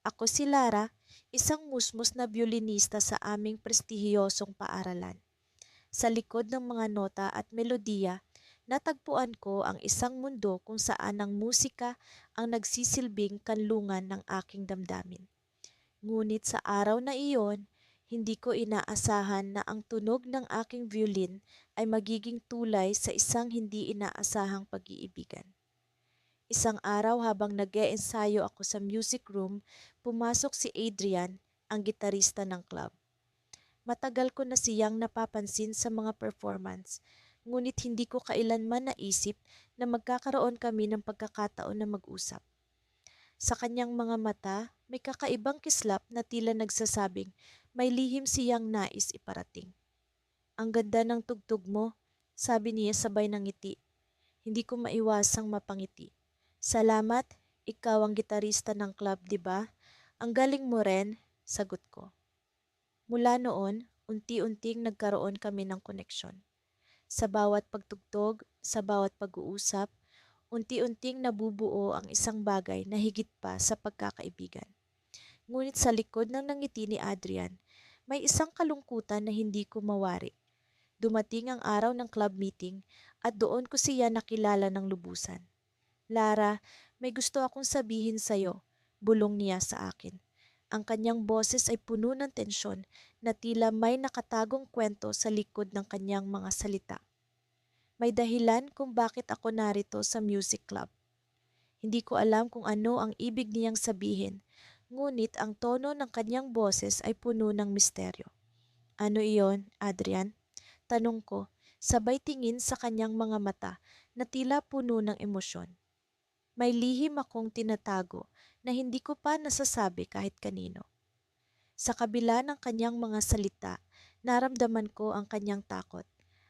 Ako si Lara, isang musmos na biolinista sa aming prestihiyosong paaralan. Sa likod ng mga nota at melodiya, natagpuan ko ang isang mundo kung saan ang musika ang nagsisilbing kanlungan ng aking damdamin. Ngunit sa araw na iyon, hindi ko inaasahan na ang tunog ng aking violin ay magiging tulay sa isang hindi inaasahang pag-iibigan. Isang araw habang nag-eensayo ako sa music room, pumasok si Adrian, ang gitarista ng club. Matagal ko na siyang napapansin sa mga performance, ngunit hindi ko kailanman naisip na magkakaroon kami ng pagkakataon na mag-usap. Sa kanyang mga mata, may kakaibang kislap na tila nagsasabing may lihim siyang nais iparating. Ang ganda ng tugtog mo, sabi niya sabay ng ngiti. Hindi ko maiwasang mapangiti. Salamat, ikaw ang gitarista ng club, di ba? Ang galing mo rin, sagot ko. Mula noon, unti-unting nagkaroon kami ng koneksyon. Sa bawat pagtugtog, sa bawat pag-uusap, unti-unting nabubuo ang isang bagay na higit pa sa pagkakaibigan. Ngunit sa likod ng nangiti ni Adrian, may isang kalungkutan na hindi ko mawari. Dumating ang araw ng club meeting at doon ko siya nakilala ng lubusan. Lara, may gusto akong sabihin sa'yo, bulong niya sa akin. Ang kanyang boses ay puno ng tensyon na tila may nakatagong kwento sa likod ng kanyang mga salita. May dahilan kung bakit ako narito sa music club. Hindi ko alam kung ano ang ibig niyang sabihin, ngunit ang tono ng kanyang boses ay puno ng misteryo. Ano iyon, Adrian? Tanong ko, sabay tingin sa kanyang mga mata na tila puno ng emosyon. May lihim akong tinatago na hindi ko pa nasasabi kahit kanino. Sa kabila ng kanyang mga salita, naramdaman ko ang kanyang takot.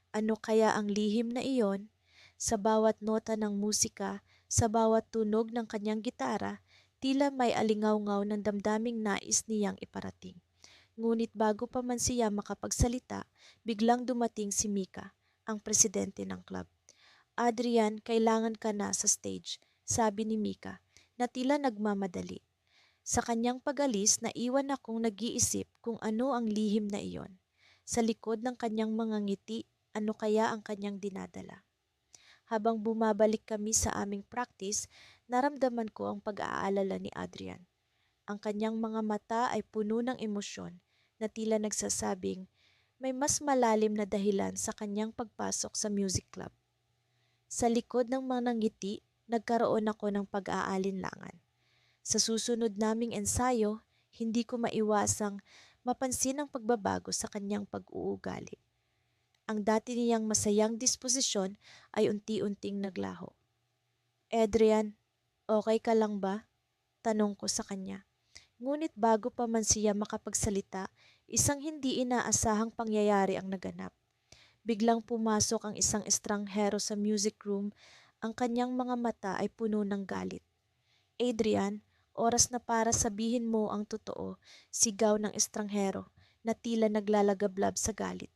Ano kaya ang lihim na iyon? Sa bawat nota ng musika, sa bawat tunog ng kanyang gitara, tila may alingaw-ngaw ng damdaming nais niyang iparating. Ngunit bago pa man siya makapagsalita, biglang dumating si Mika, ang presidente ng club. Adrian, kailangan ka na sa stage, sabi ni Mika, na tila nagmamadali. Sa kanyang pag-alis, naiwan akong nag-iisip kung ano ang lihim na iyon. Sa likod ng kanyang mga ngiti, ano kaya ang kanyang dinadala? Habang bumabalik kami sa aming practice, naramdaman ko ang pag-aalala ni Adrian. Ang kanyang mga mata ay puno ng emosyon na tila nagsasabing may mas malalim na dahilan sa kanyang pagpasok sa music club. Sa likod ng mga ngiti, nagkaroon ako ng pag-aalinlangan. Sa susunod naming ensayo, hindi ko maiwasang mapansin ang pagbabago sa kanyang pag-uugali. Ang dati niyang masayang disposisyon ay unti-unting naglaho. Adrian, okay ka lang ba? Tanong ko sa kanya. Ngunit bago pa man siya makapagsalita, isang hindi inaasahang pangyayari ang naganap. Biglang pumasok ang isang estranghero sa music room, ang kanyang mga mata ay puno ng galit. Adrian, oras na para sabihin mo ang totoo, sigaw ng estranghero na tila naglalagablab sa galit.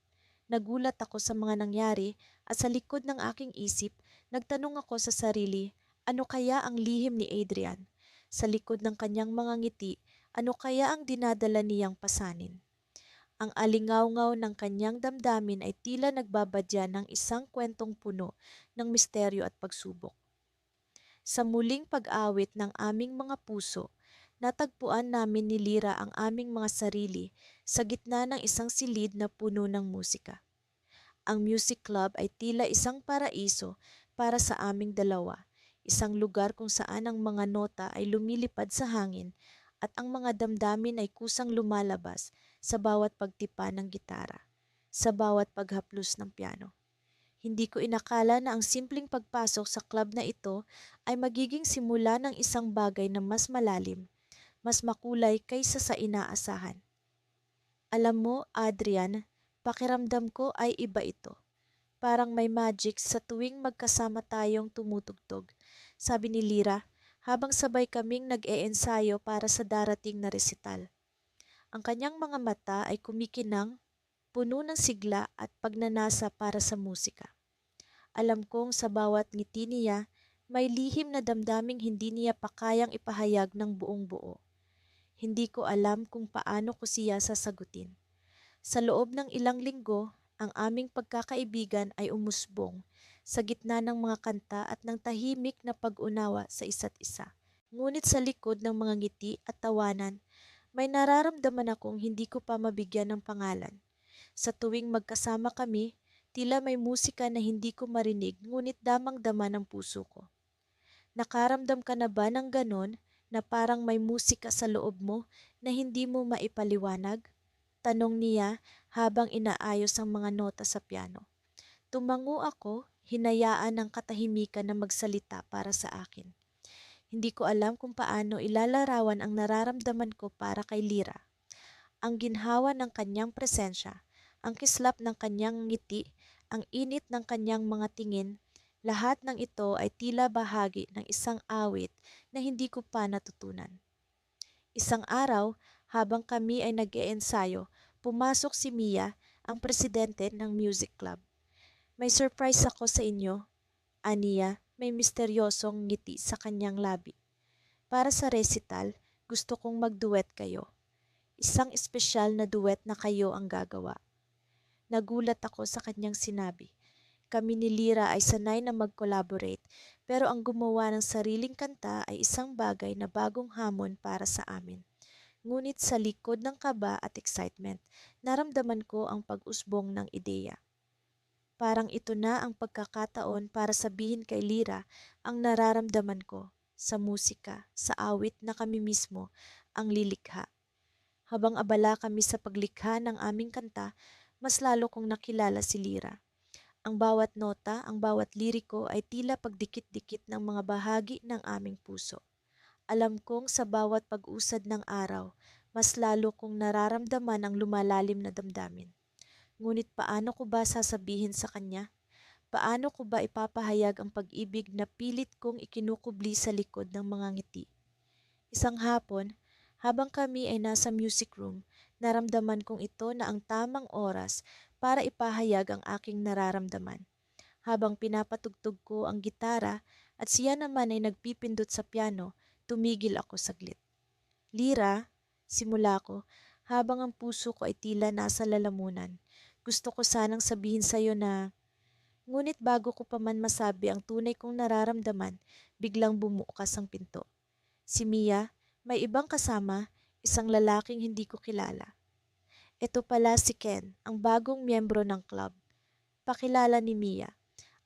Nagulat ako sa mga nangyari at sa likod ng aking isip, nagtanong ako sa sarili, ano kaya ang lihim ni Adrian? Sa likod ng kanyang mga ngiti, ano kaya ang dinadala niyang pasanin? Ang alingawngaw ng kanyang damdamin ay tila nagbabadya ng isang kwentong puno ng misteryo at pagsubok. Sa muling pag-awit ng aming mga puso, natagpuan namin ni Lira ang aming mga sarili sa gitna ng isang silid na puno ng musika. Ang music club ay tila isang paraiso para sa aming dalawa, isang lugar kung saan ang mga nota ay lumilipad sa hangin at ang mga damdamin ay kusang lumalabas sa bawat pagtipa ng gitara, sa bawat paghaplos ng piano. Hindi ko inakala na ang simpleng pagpasok sa club na ito ay magiging simula ng isang bagay na mas malalim, mas makulay kaysa sa inaasahan. Alam mo, Adrian, pakiramdam ko ay iba ito. Parang may magic sa tuwing magkasama tayong tumutugtog, sabi ni Lira habang sabay kaming nag-eensayo para sa darating na resital. Ang kanyang mga mata ay kumikinang, puno ng sigla at pagnanasa para sa musika. Alam kong sa bawat ngiti niya, may lihim na damdaming hindi niya pa kayang ipahayag ng buong buo. Hindi ko alam kung paano ko siya sasagutin. Sa loob ng ilang linggo, ang aming pagkakaibigan ay umusbong sa gitna ng mga kanta at ng tahimik na pag-unawa sa isa't isa. Ngunit sa likod ng mga ngiti at tawanan, may nararamdaman akong hindi ko pa mabigyan ng pangalan. Sa tuwing magkasama kami, tila may musika na hindi ko marinig ngunit damang-dama ng puso ko. Nakaramdam ka na ba ng ganon na parang may musika sa loob mo na hindi mo maipaliwanag? Tanong niya habang inaayos ang mga nota sa piano. Tumango ako, hinayaan ng katahimikan na magsalita para sa akin. Hindi ko alam kung paano ilalarawan ang nararamdaman ko para kay Lira. Ang ginhawa ng kanyang presensya, ang kislap ng kanyang ngiti, ang init ng kanyang mga tingin, lahat ng ito ay tila bahagi ng isang awit na hindi ko pa natutunan. Isang araw, habang kami ay nag-iensayo, pumasok si Mia, ang presidente ng music club. May surprise ako sa inyo, aniya, may misteryosong ngiti sa kanyang labi. Para sa recital, gusto kong magduet kayo. Isang espesyal na duet na kayo ang gagawa. Nagulat ako sa kanyang sinabi. Kami ni Lira ay sanay na mag-collaborate, pero ang gumawa ng sariling kanta ay isang bagay na bagong hamon para sa amin. Ngunit sa likod ng kaba at excitement, naramdaman ko ang pag-usbong ng ideya. Parang ito na ang pagkakataon para sabihin kay Lira ang nararamdaman ko sa musika, sa awit na kami mismo ang lilikha. Habang abala kami sa paglikha ng aming kanta, mas lalo kong nakilala si Lira. Ang bawat nota, ang bawat liriko ay tila pagdikit-dikit ng mga bahagi ng aming puso. Alam kong sa bawat pag-usad ng araw, mas lalo kong nararamdaman ang lumalalim na damdamin. Ngunit paano ko ba sasabihin sa kanya? Paano ko ba ipapahayag ang pag-ibig na pilit kong ikinukubli sa likod ng mga ngiti? Isang hapon, habang kami ay nasa music room, naramdaman kong ito na ang tamang oras para ipahayag ang aking nararamdaman. Habang pinapatugtog ko ang gitara at siya naman ay nagpipindot sa piano, tumigil ako saglit. Lira, simula ko, habang ang puso ko ay tila nasa lalamunan. Gusto ko sanang sabihin sa iyo na, ngunit bago ko pa man masabi ang tunay kong nararamdaman, biglang bumukas ang pinto. Si Mia, may ibang kasama, isang lalaking hindi ko kilala. Ito pala si Ken, ang bagong miyembro ng club. Pakilala ni Mia.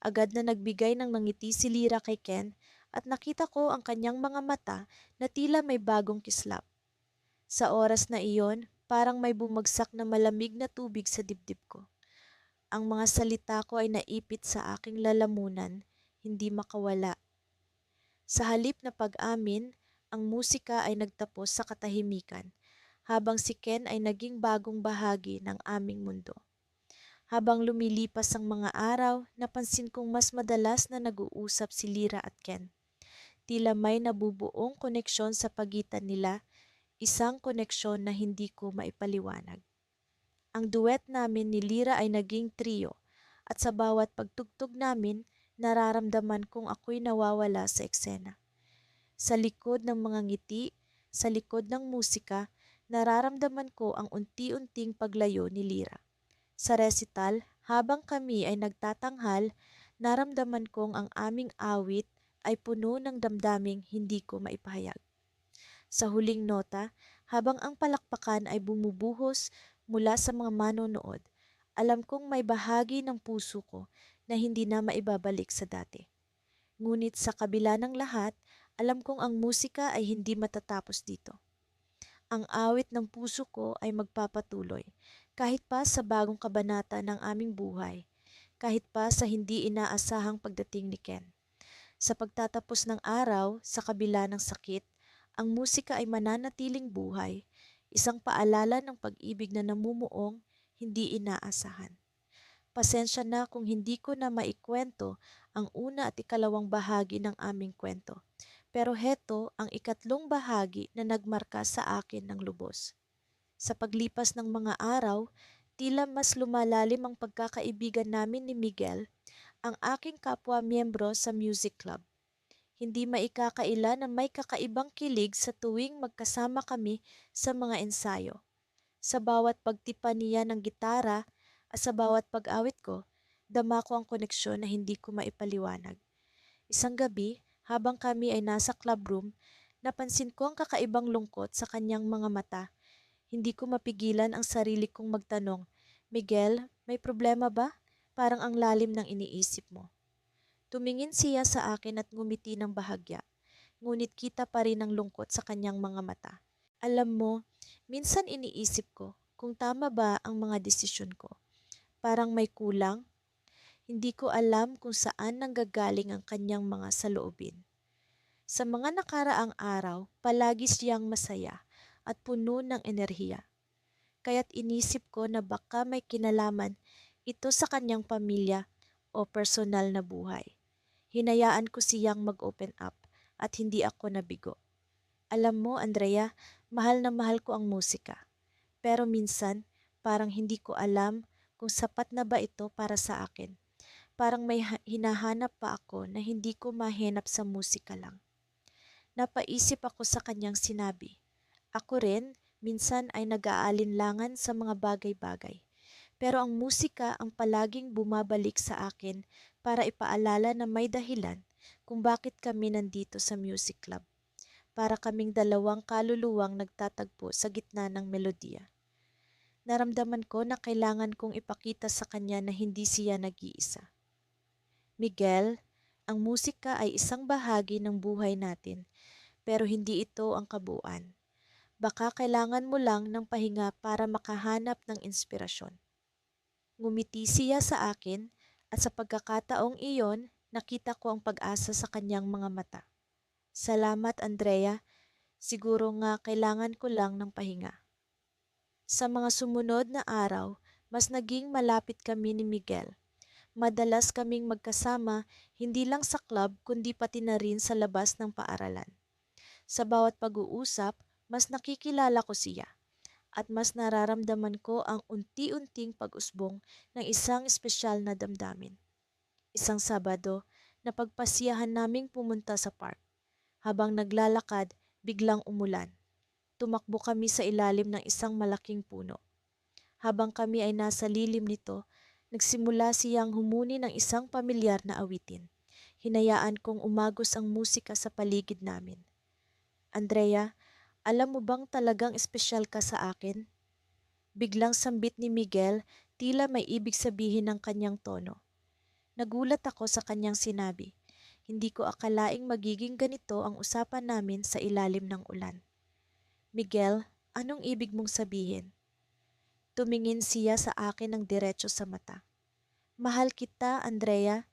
Agad na nagbigay ng ngiti si Lira kay Ken at nakita ko ang kanyang mga mata na tila may bagong kislap. Sa oras na iyon, parang may bumagsak na malamig na tubig sa dibdib ko. Ang mga salita ko ay naipit sa aking lalamunan, hindi makawala. Sa halip na pag-amin, ang musika ay nagtapos sa katahimikan, habang si Ken ay naging bagong bahagi ng aming mundo. Habang lumilipas ang mga araw, napansin kong mas madalas na nag-uusap si Lira at Ken. Tila may nabubuong koneksyon sa pagitan nila, isang koneksyon na hindi ko maipaliwanag. Ang duet namin ni Lira ay naging trio at sa bawat pagtugtog namin, nararamdaman kong ako'y nawawala sa eksena. Sa likod ng mga ngiti, sa likod ng musika, nararamdaman ko ang unti-unting paglayo ni Lira. Sa recital, habang kami ay nagtatanghal, naramdaman kong ang aming awit ay puno ng damdaming hindi ko maipahayag. Sa huling nota, habang ang palakpakan ay bumubuhos mula sa mga manonood, alam kong may bahagi ng puso ko na hindi na maibabalik sa dati. Ngunit sa kabila ng lahat, alam kong ang musika ay hindi matatapos dito. Ang awit ng puso ko ay magpapatuloy, kahit pa sa bagong kabanata ng aming buhay, kahit pa sa hindi inaasahang pagdating ni Ken. Sa pagtatapos ng araw, sa kabila ng sakit, ang musika ay mananatiling buhay, isang paalala ng pag-ibig na namumuong, hindi inaasahan. Pasensya na kung hindi ko na maikwento ang una at ikalawang bahagi ng aming kwento. Pero heto ang ikatlong bahagi na nagmarka sa akin ng lubos. Sa paglipas ng mga araw, tila mas lumalalim ang pagkakaibigan namin ni Miguel, ang aking kapwa miyembro sa music club. Hindi maikakaila na may kakaibang kilig sa tuwing magkasama kami sa mga ensayo. Sa bawat pagtipa niya ng gitara at sa bawat pag-awit ko, dama ko ang koneksyon na hindi ko maipaliwanag. Isang gabi, habang kami ay nasa club room, napansin ko ang kakaibang lungkot sa kanyang mga mata. Hindi ko mapigilan ang sarili kong magtanong, Miguel, may problema ba? Parang ang lalim ng iniisip mo. Tumingin siya sa akin at ngumiti ng bahagya, ngunit kita pa rin ang lungkot sa kanyang mga mata. Alam mo, minsan iniisip ko kung tama ba ang mga desisyon ko. Parang may kulang. Hindi ko alam kung saan nanggagaling ang kanyang mga saloobin. Sa mga nakaraang araw, palagi siyang masaya at puno ng enerhiya. Kaya't inisip ko na baka may kinalaman ito sa kanyang pamilya o personal na buhay. Hinayaan ko siyang mag-open up at hindi ako nabigo. Alam mo, Andrea, mahal na mahal ko ang musika. Pero minsan, parang hindi ko alam kung sapat na ba ito para sa akin. Parang may hinahanap pa ako na hindi ko mahanap sa musika lang. Napaisip ako sa kanyang sinabi. Ako rin, minsan ay nag-aalinlangan sa mga bagay-bagay. Pero ang musika ang palaging bumabalik sa akin para ipaalala na may dahilan kung bakit kami nandito sa music club. Para kaming dalawang kaluluwang nagtatagpo sa gitna ng melodiya. Naramdaman ko na kailangan kong ipakita sa kanya na hindi siya nag-iisa. Miguel, ang musika ay isang bahagi ng buhay natin, pero hindi ito ang kabuuan. Baka kailangan mo lang ng pahinga para makahanap ng inspirasyon. Ngumiti siya sa akin at sa pagkakataong iyon, nakita ko ang pag-asa sa kanyang mga mata. Salamat, Andrea. Siguro nga kailangan ko lang ng pahinga. Sa mga sumunod na araw, mas naging malapit kami ni Miguel. Madalas kaming magkasama hindi lang sa club kundi pati na rin sa labas ng paaralan. Sa bawat pag-uusap, mas nakikilala ko siya at mas nararamdaman ko ang unti-unting pag-usbong ng isang espesyal na damdamin. Isang Sabado, napagpasiyahan naming pumunta sa park. Habang naglalakad, biglang umulan. Tumakbo kami sa ilalim ng isang malaking puno. Habang kami ay nasa lilim nito, nagsimula siyang humuni ng isang pamilyar na awitin. Hinayaan kong umagos ang musika sa paligid namin. Andrea, alam mo bang talagang espesyal ka sa akin? Biglang sambit ni Miguel, tila may ibig sabihin ng kanyang tono. Nagulat ako sa kanyang sinabi. Hindi ko akalaing magiging ganito ang usapan namin sa ilalim ng ulan. Miguel, anong ibig mong sabihin? Tumingin siya sa akin ng diretso sa mata. Mahal kita, Andrea.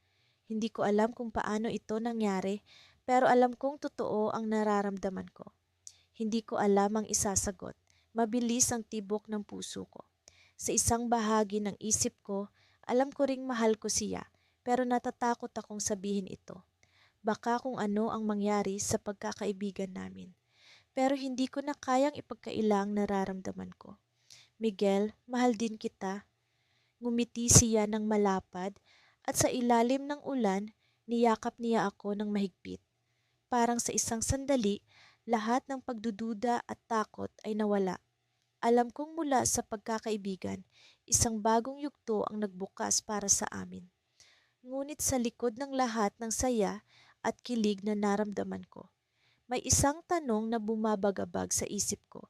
Hindi ko alam kung paano ito nangyari, pero alam kong totoo ang nararamdaman ko. Hindi ko alam ang isasagot. Mabilis ang tibok ng puso ko. Sa isang bahagi ng isip ko, alam ko ring mahal ko siya, pero natatakot akong sabihin ito. Baka kung ano ang mangyari sa pagkakaibigan namin. Pero hindi ko na kayang ipagkailang nararamdaman ko. Miguel, mahal din kita. Ngumiti siya ng malapad at sa ilalim ng ulan, niyakap niya ako ng mahigpit. Parang sa isang sandali, lahat ng pagdududa at takot ay nawala. Alam kong mula sa pagkakaibigan, isang bagong yugto ang nagbukas para sa amin. Ngunit sa likod ng lahat ng saya at kilig na naramdaman ko, may isang tanong na bumabagabag sa isip ko.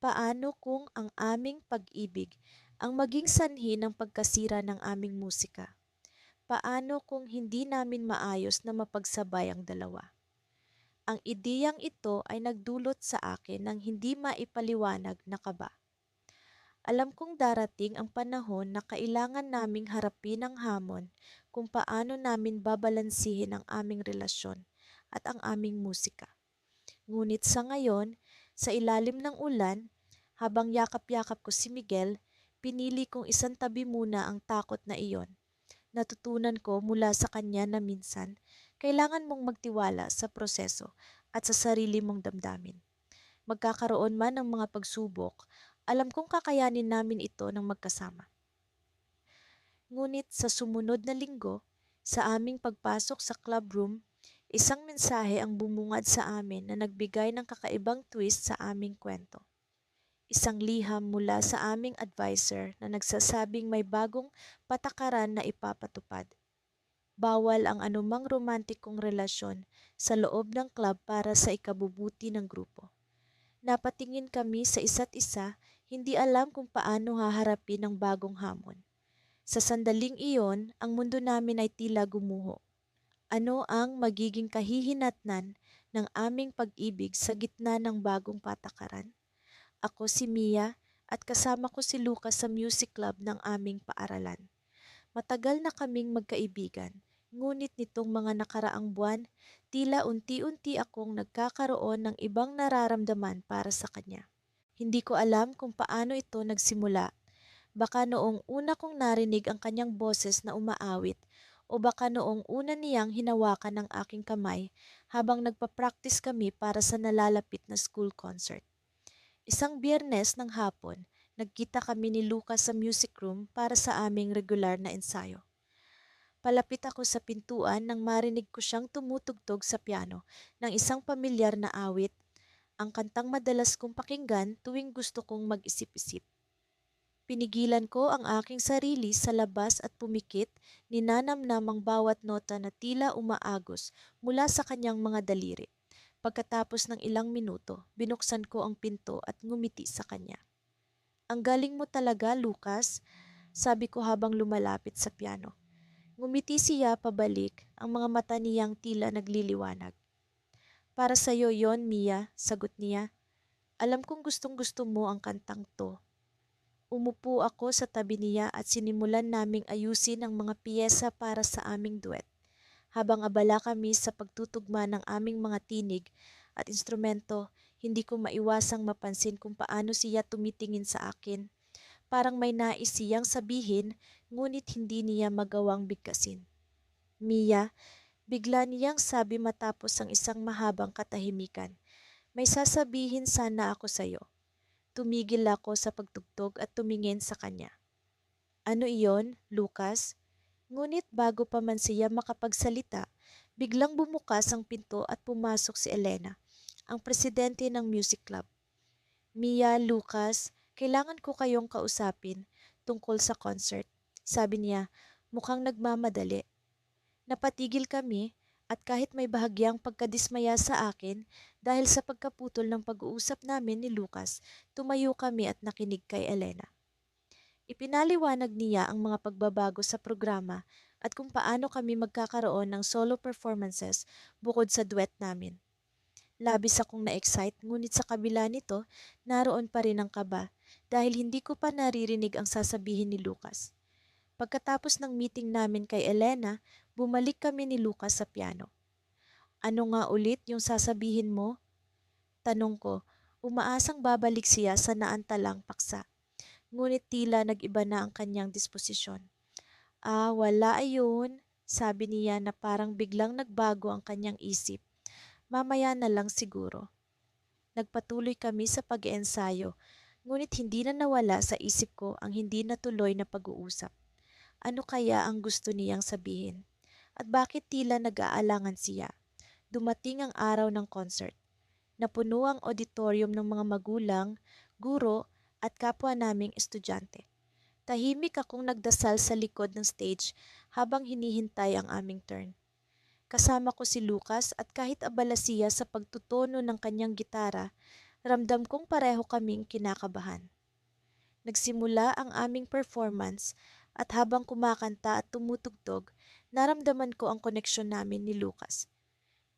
Paano kung ang aming pag-ibig ang maging sanhi ng pagkasira ng aming musika? Paano kung hindi namin maayos na mapagsabay ang dalawa? Ang ideyang ito ay nagdulot sa akin ng hindi maipaliwanag na kaba. Alam kong darating ang panahon na kailangan naming harapin ang hamon kung paano namin babalansihin ang aming relasyon at ang aming musika. Ngunit sa ngayon, sa ilalim ng ulan, habang yakap-yakap ko si Miguel, pinili kong isantabi muna ang takot na iyon. Natutunan ko mula sa kanya na minsan, kailangan mong magtiwala sa proseso at sa sarili mong damdamin. Magkakaroon man ng mga pagsubok, alam kong kakayanin namin ito ng magkasama. Ngunit sa sumunod na linggo, sa aming pagpasok sa club room, Isang mensahe ang bumungad sa amin na nagbigay ng kakaibang twist sa aming kwento. Isang liham mula sa aming advisor na nagsasabing may bagong patakaran na ipapatupad. Bawal ang anumang romantikong relasyon sa loob ng club para sa ikabubuti ng grupo. Napatingin kami sa isa't isa, hindi alam kung paano haharapin ang bagong hamon. Sa sandaling iyon, ang mundo namin ay tila gumuho. Ano ang magiging kahihinatnan ng aming pag-ibig sa gitna ng bagong patakaran? Ako si Mia at kasama ko si Lucas sa music club ng aming paaralan. Matagal na kaming magkaibigan, ngunit nitong mga nakaraang buwan, tila unti-unti akong nagkakaroon ng ibang nararamdaman para sa kanya. Hindi ko alam kung paano ito nagsimula. Baka noong una kong narinig ang kanyang boses na umaawit o baka noong una niyang hinawakan ang aking kamay habang nagpa-practice kami para sa nalalapit na school concert. Isang Biyernes ng hapon, nagkita kami ni Lucas sa music room para sa aming regular na ensayo. Palapit ako sa pintuan nang marinig ko siyang tumutugtog sa piano ng isang pamilyar na awit, ang kantang madalas kong pakinggan tuwing gusto kong mag-isip-isip. Pinigilan ko ang aking sarili sa labas at pumikit, ninanamnam ang bawat nota na tila umaagos mula sa kanyang mga daliri. Pagkatapos ng ilang minuto, binuksan ko ang pinto at ngumiti sa kanya. "Ang galing mo talaga, Lucas," sabi ko habang lumalapit sa piano. Ngumiti siya pabalik, ang mga mata niyang tila nagliliwanag. "Para sa'yo yon, Mia," sagot niya. "Alam kong gustong-gusto mo ang kantang to." Umupo ako sa tabi niya at sinimulan naming ayusin ang mga piyesa para sa aming duet. Habang abala kami sa pagtutugma ng aming mga tinig at instrumento, hindi ko maiwasang mapansin kung paano siya tumitingin sa akin. Parang may nais siyang sabihin, ngunit hindi niya magawang bigkasin. "Mia," bigla niyang sabi matapos ang isang mahabang katahimikan, "may sasabihin sana ako sa'yo." Tumigil ako sa pagtugtog at tumingin sa kanya. "Ano iyon, Lucas?" Ngunit bago pa man siya makapagsalita, biglang bumukas ang pinto at pumasok si Elena, ang presidente ng music club. "Mia, Lucas, kailangan ko kayong kausapin tungkol sa concert," sabi niya, mukhang nagmamadali. Napatigil kami at kahit may bahagyang pagkadismaya sa akin dahil sa pagkaputol ng pag-uusap namin ni Lucas, tumayo kami at nakinig kay Elena. Ipinaliwanag niya ang mga pagbabago sa programa at kung paano kami magkakaroon ng solo performances bukod sa duet namin. Labis akong na-excite ngunit sa kabila nito, naroon pa rin ang kaba dahil hindi ko pa naririnig ang sasabihin ni Lucas. Pagkatapos ng meeting namin kay Elena, bumalik kami ni Lucas sa piano. "Ano nga ulit yung sasabihin mo?" Tanong ko, umaasang babalik siya sa naantalang paksa. Ngunit tila nag-iba na ang kanyang disposisyon. Wala ayun," sabi niya na parang biglang nagbago ang kanyang isip. "Mamaya na lang siguro." Nagpatuloy kami sa pag-iensayo, ngunit hindi na nawala sa isip ko ang hindi natuloy na pag-uusap. Ano kaya ang gusto niyang sabihin? At bakit tila nag-aalangan siya? Dumating ang araw ng concert. Napuno ang auditorium ng mga magulang, guro, at kapwa naming estudyante. Tahimik akong nagdasal sa likod ng stage habang hinihintay ang aming turn. Kasama ko si Lucas at kahit abala siya sa pagtutono ng kanyang gitara, ramdam kong pareho kaming kinakabahan. Nagsimula ang aming performance at habang kumakanta at tumutugtog, naramdaman ko ang koneksyon namin ni Lucas.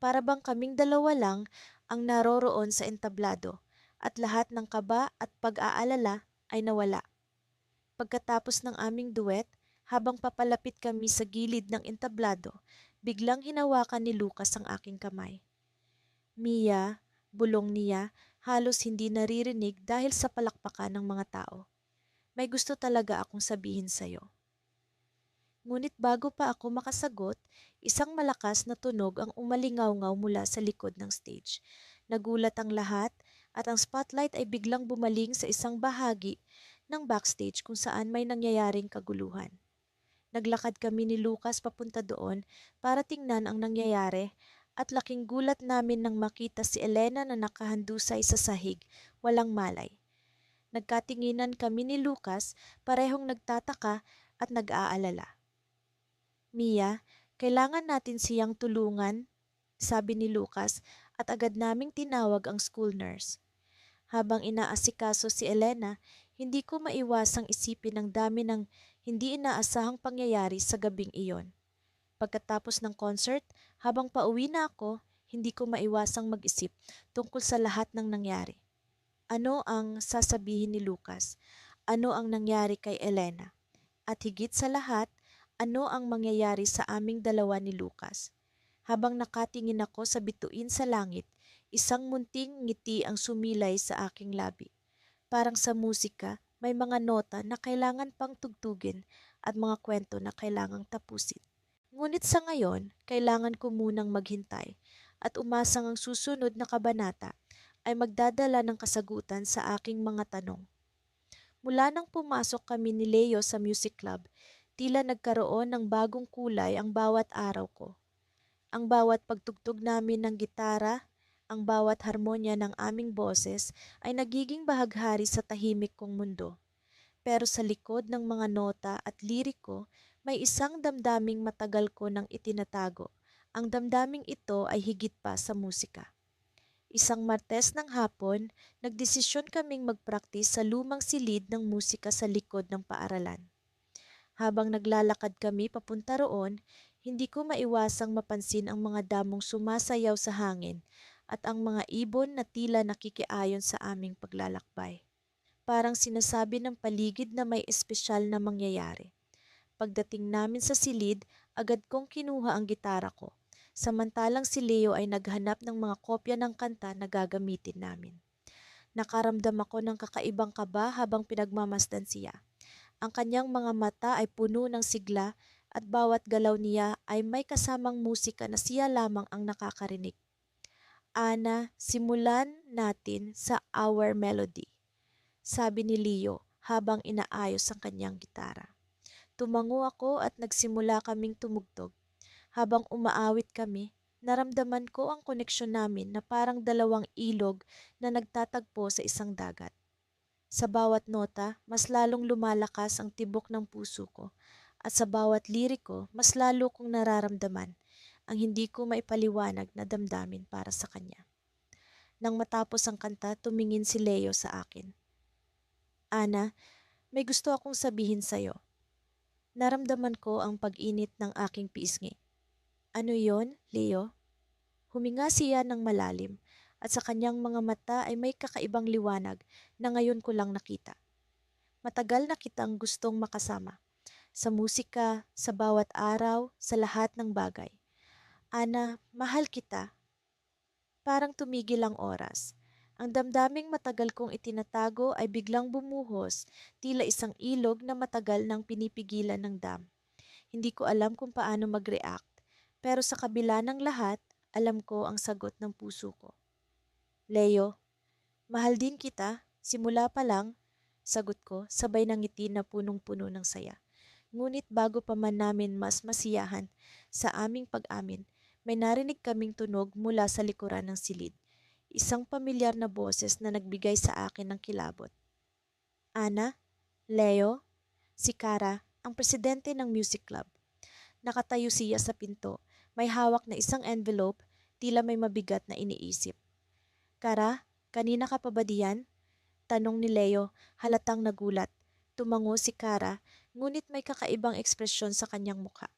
Para bang kaming dalawa lang ang naroroon sa entablado at lahat ng kaba at pag-aalala ay nawala. Pagkatapos ng aming duet, habang papalapit kami sa gilid ng entablado, biglang hinawakan ni Lucas ang aking kamay. "Mia," bulong niya, halos hindi naririnig dahil sa palakpakan ng mga tao. "May gusto talaga akong sabihin sa'yo." Ngunit bago pa ako makasagot, isang malakas na tunog ang umalingaw-ngaw mula sa likod ng stage. Nagulat ang lahat at ang spotlight ay biglang bumaling sa isang bahagi ng backstage kung saan may nangyayaring kaguluhan. Naglakad kami ni Lucas papunta doon para tingnan ang nangyayari At laking gulat namin nang makita si Elena na nakahandusay sa sahig, walang malay. Nagkatinginan kami ni Lucas, parehong nagtataka at nag-aalala. Mia, kailangan natin siyang tulungan, sabi ni Lucas at agad naming tinawag ang school nurse. Habang inaasikaso si Elena, hindi ko maiwasang isipin ang dami ng hindi inaasahang pangyayari sa gabing iyon. Pagkatapos ng concert, habang pauwi na ako, hindi ko maiwasang mag-isip tungkol sa lahat ng nangyari. Ano ang sasabihin ni Lucas? Ano ang nangyari kay Elena? At higit sa lahat, ano ang mangyayari sa aming dalawa ni Lucas? Habang nakatingin ako sa bituin sa langit, isang munting ngiti ang sumilay sa aking labi. Parang sa musika, may mga nota na kailangan pang tugtugin at mga kwento na kailangang tapusin. Ngunit sa ngayon, kailangan ko munang maghintay at umasang ang susunod na kabanata ay magdadala ng kasagutan sa aking mga tanong. Mula nang pumasok kami ni Leo sa music club, tila nagkaroon ng bagong kulay ang bawat araw ko. Ang bawat pagtugtog namin ng gitara, ang bawat harmonya ng aming boses ay nagiging bahaghari sa tahimik kong mundo. Pero sa likod ng mga nota at liriko, may isang damdaming matagal ko nang itinatago. Ang damdaming ito ay higit pa sa musika. Isang Martes ng hapon, nagdesisyon kaming magpraktis sa lumang silid ng musika sa likod ng paaralan. Habang naglalakad kami papunta roon, hindi ko maiwasang mapansin ang mga damong sumasayaw sa hangin at ang mga ibon na tila nakikiayon sa aming paglalakbay. Parang sinasabi ng paligid na may espesyal na mangyayari. Pagdating namin sa silid, agad kong kinuha ang gitara ko. Samantalang si Leo ay naghanap ng mga kopya ng kanta na gagamitin namin. Nakaramdam ako ng kakaibang kaba habang pinagmamasdan siya. Ang kanyang mga mata ay puno ng sigla at bawat galaw niya ay may kasamang musika na siya lamang ang nakakarinig. Ana, simulan natin sa Our Melody, sabi ni Leo habang inaayos ang kanyang gitara. Tumango ako at nagsimula kaming tumugtog. Habang umaawit kami, naramdaman ko ang koneksyon namin na parang dalawang ilog na nagtatagpo sa isang dagat. Sa bawat nota, mas lalong lumalakas ang tibok ng puso ko at sa bawat liriko, mas lalo kong nararamdaman ang hindi ko maipaliwanag na damdamin para sa kanya. Nang matapos ang kanta, tumingin si Leo sa akin. Ana, may gusto akong sabihin sa'yo. Naramdaman ko ang pag-init ng aking pisngi. Ano yon, Leo? Huminga siya ng malalim at sa kanyang mga mata ay may kakaibang liwanag na ngayon ko lang nakita. Matagal na kitang gustong makasama. Sa musika, sa bawat araw, sa lahat ng bagay. Ana, mahal kita. Parang tumigil ang oras. Ang damdaming matagal kong itinatago ay biglang bumuhos, tila isang ilog na matagal nang pinipigilan ng dam. Hindi ko alam kung paano mag-react, pero sa kabila ng lahat, alam ko ang sagot ng puso ko. Leo, mahal din kita, simula pa lang, sagot ko, sabay ng ngiti na punong-puno ng saya. Ngunit bago pa man namin mas masiyahan sa aming pag-amin, may narinig kaming tunog mula sa likuran ng silid. Isang pamilyar na boses na nagbigay sa akin ng kilabot. Ana, Leo, si Kara, ang presidente ng music club. Nakatayo siya sa pinto, may hawak na isang envelope, tila may mabigat na iniisip. Kara, kanina ka pa ba diyan? Tanong ni Leo, halatang nagulat. Tumango si Kara, ngunit may kakaibang ekspresyon sa kanyang mukha.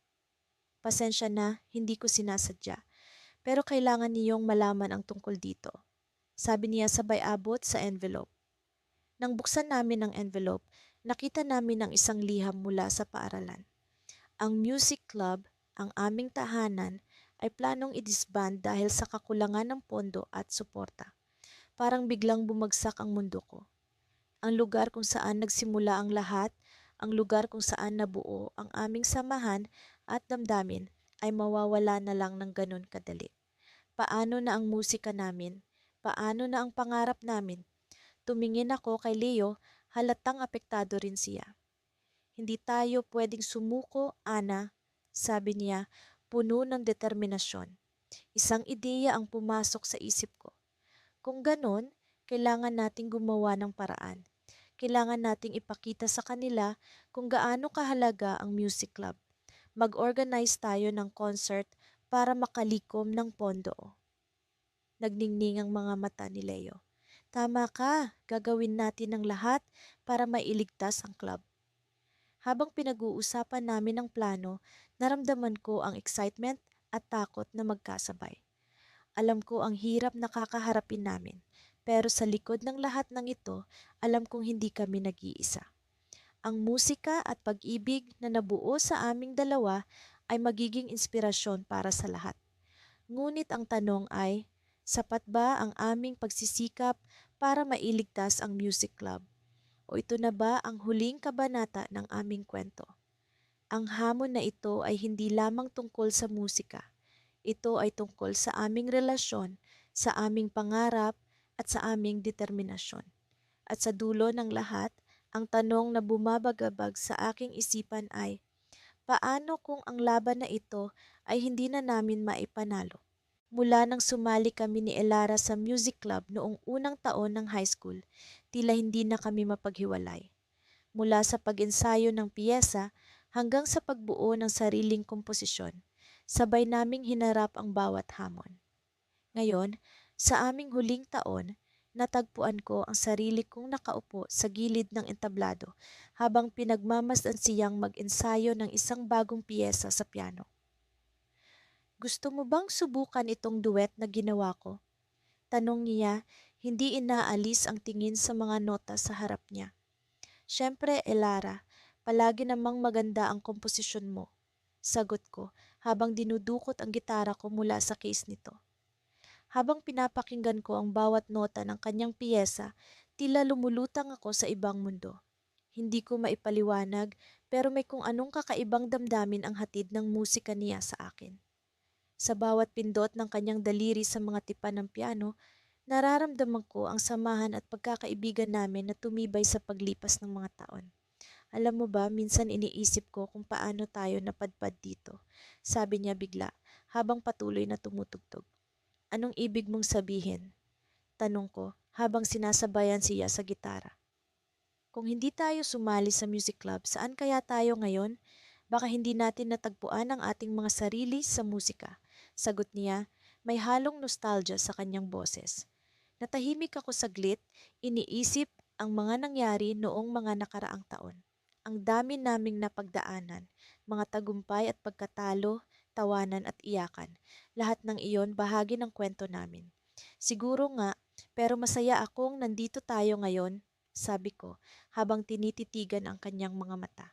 Pasensya na, hindi ko sinasadya. Pero kailangan niyong malaman ang tungkol dito. Sabi niya sabay abot sa envelope. Nang buksan namin ang envelope, nakita namin ang isang liham mula sa paaralan. Ang music club, ang aming tahanan, ay planong i-disband dahil sa kakulangan ng pondo at suporta. Parang biglang bumagsak ang mundo ko. Ang lugar kung saan nagsimula ang lahat, ang lugar kung saan nabuo ang aming samahan at damdamin ay mawawala na lang ng ganun kadali. Paano na ang musika namin? Paano na ang pangarap namin? Tumingin ako kay Leo, halatang apektado rin siya. Hindi tayo pwedeng sumuko, Ana, sabi niya, puno ng determinasyon. Isang ideya ang pumasok sa isip ko. Kung ganon, kailangan nating gumawa ng paraan. Kailangan nating ipakita sa kanila kung gaano kahalaga ang music club. Mag-organize tayo ng concert para makalikom ng pondo. Nagningning ang mga mata ni Leo. Tama ka, gagawin natin ang lahat para mailigtas ang club. Habang pinag-uusapan namin ang plano, naramdaman ko ang excitement at takot na magkasabay. Alam ko ang hirap na kakaharapin namin, pero sa likod ng lahat ng ito, alam kong hindi kami nag-iisa. Ang musika at pag-ibig na nabuo sa aming dalawa ay magiging inspirasyon para sa lahat. Ngunit ang tanong ay, sapat ba ang aming pagsisikap para mailigtas ang music club? O ito na ba ang huling kabanata ng aming kwento? Ang hamon na ito ay hindi lamang tungkol sa musika. Ito ay tungkol sa aming relasyon, sa aming pangarap, at sa aming determinasyon. At sa dulo ng lahat, ang tanong na bumabagabag sa aking isipan ay, paano kung ang laban na ito ay hindi na namin maipanalo? Mula nang sumali kami ni Elara sa music club noong unang taon ng high school, tila hindi na kami mapaghiwalay. Mula sa pag-ensayo ng piyesa hanggang sa pagbuo ng sariling komposisyon, sabay naming hinarap ang bawat hamon. Ngayon, sa aming huling taon, natagpuan ko ang sarili kong nakaupo sa gilid ng entablado habang pinagmamasdan siyang mag-ensayo ng isang bagong piyesa sa piano. Gusto mo bang subukan itong duet na ginawa ko? Tanong niya, hindi inaalis ang tingin sa mga nota sa harap niya. Siyempre, Elara, palagi namang maganda ang komposisyon mo. Sagot ko habang dinudukot ang gitara ko mula sa case nito. Habang pinapakinggan ko ang bawat nota ng kanyang piyesa, tila lumulutang ako sa ibang mundo. Hindi ko maipaliwanag pero may kung anong kakaibang damdamin ang hatid ng musika niya sa akin. Sa bawat pindot ng kanyang daliri sa mga tipan ng piano, nararamdaman ko ang samahan at pagkakaibigan namin na tumibay sa paglipas ng mga taon. Alam mo ba, minsan iniisip ko kung paano tayo napadpad dito. Sabi niya bigla, habang patuloy na tumutugtog. Anong ibig mong sabihin? Tanong ko, habang sinasabayan siya sa gitara. Kung hindi tayo sumali sa music club, saan kaya tayo ngayon? Baka hindi natin natagpuan ang ating mga sarili sa musika. Sagot niya, may halong nostalgia sa kanyang boses. Natahimik ako saglit, iniisip ang mga nangyari noong mga nakaraang taon. Ang dami naming napagdaanan, mga tagumpay at pagkatalo, tawanan at iyakan. Lahat ng iyon bahagi ng kwento namin. Siguro nga, pero masaya akong nandito tayo ngayon, sabi ko, habang tinititigan ang kanyang mga mata.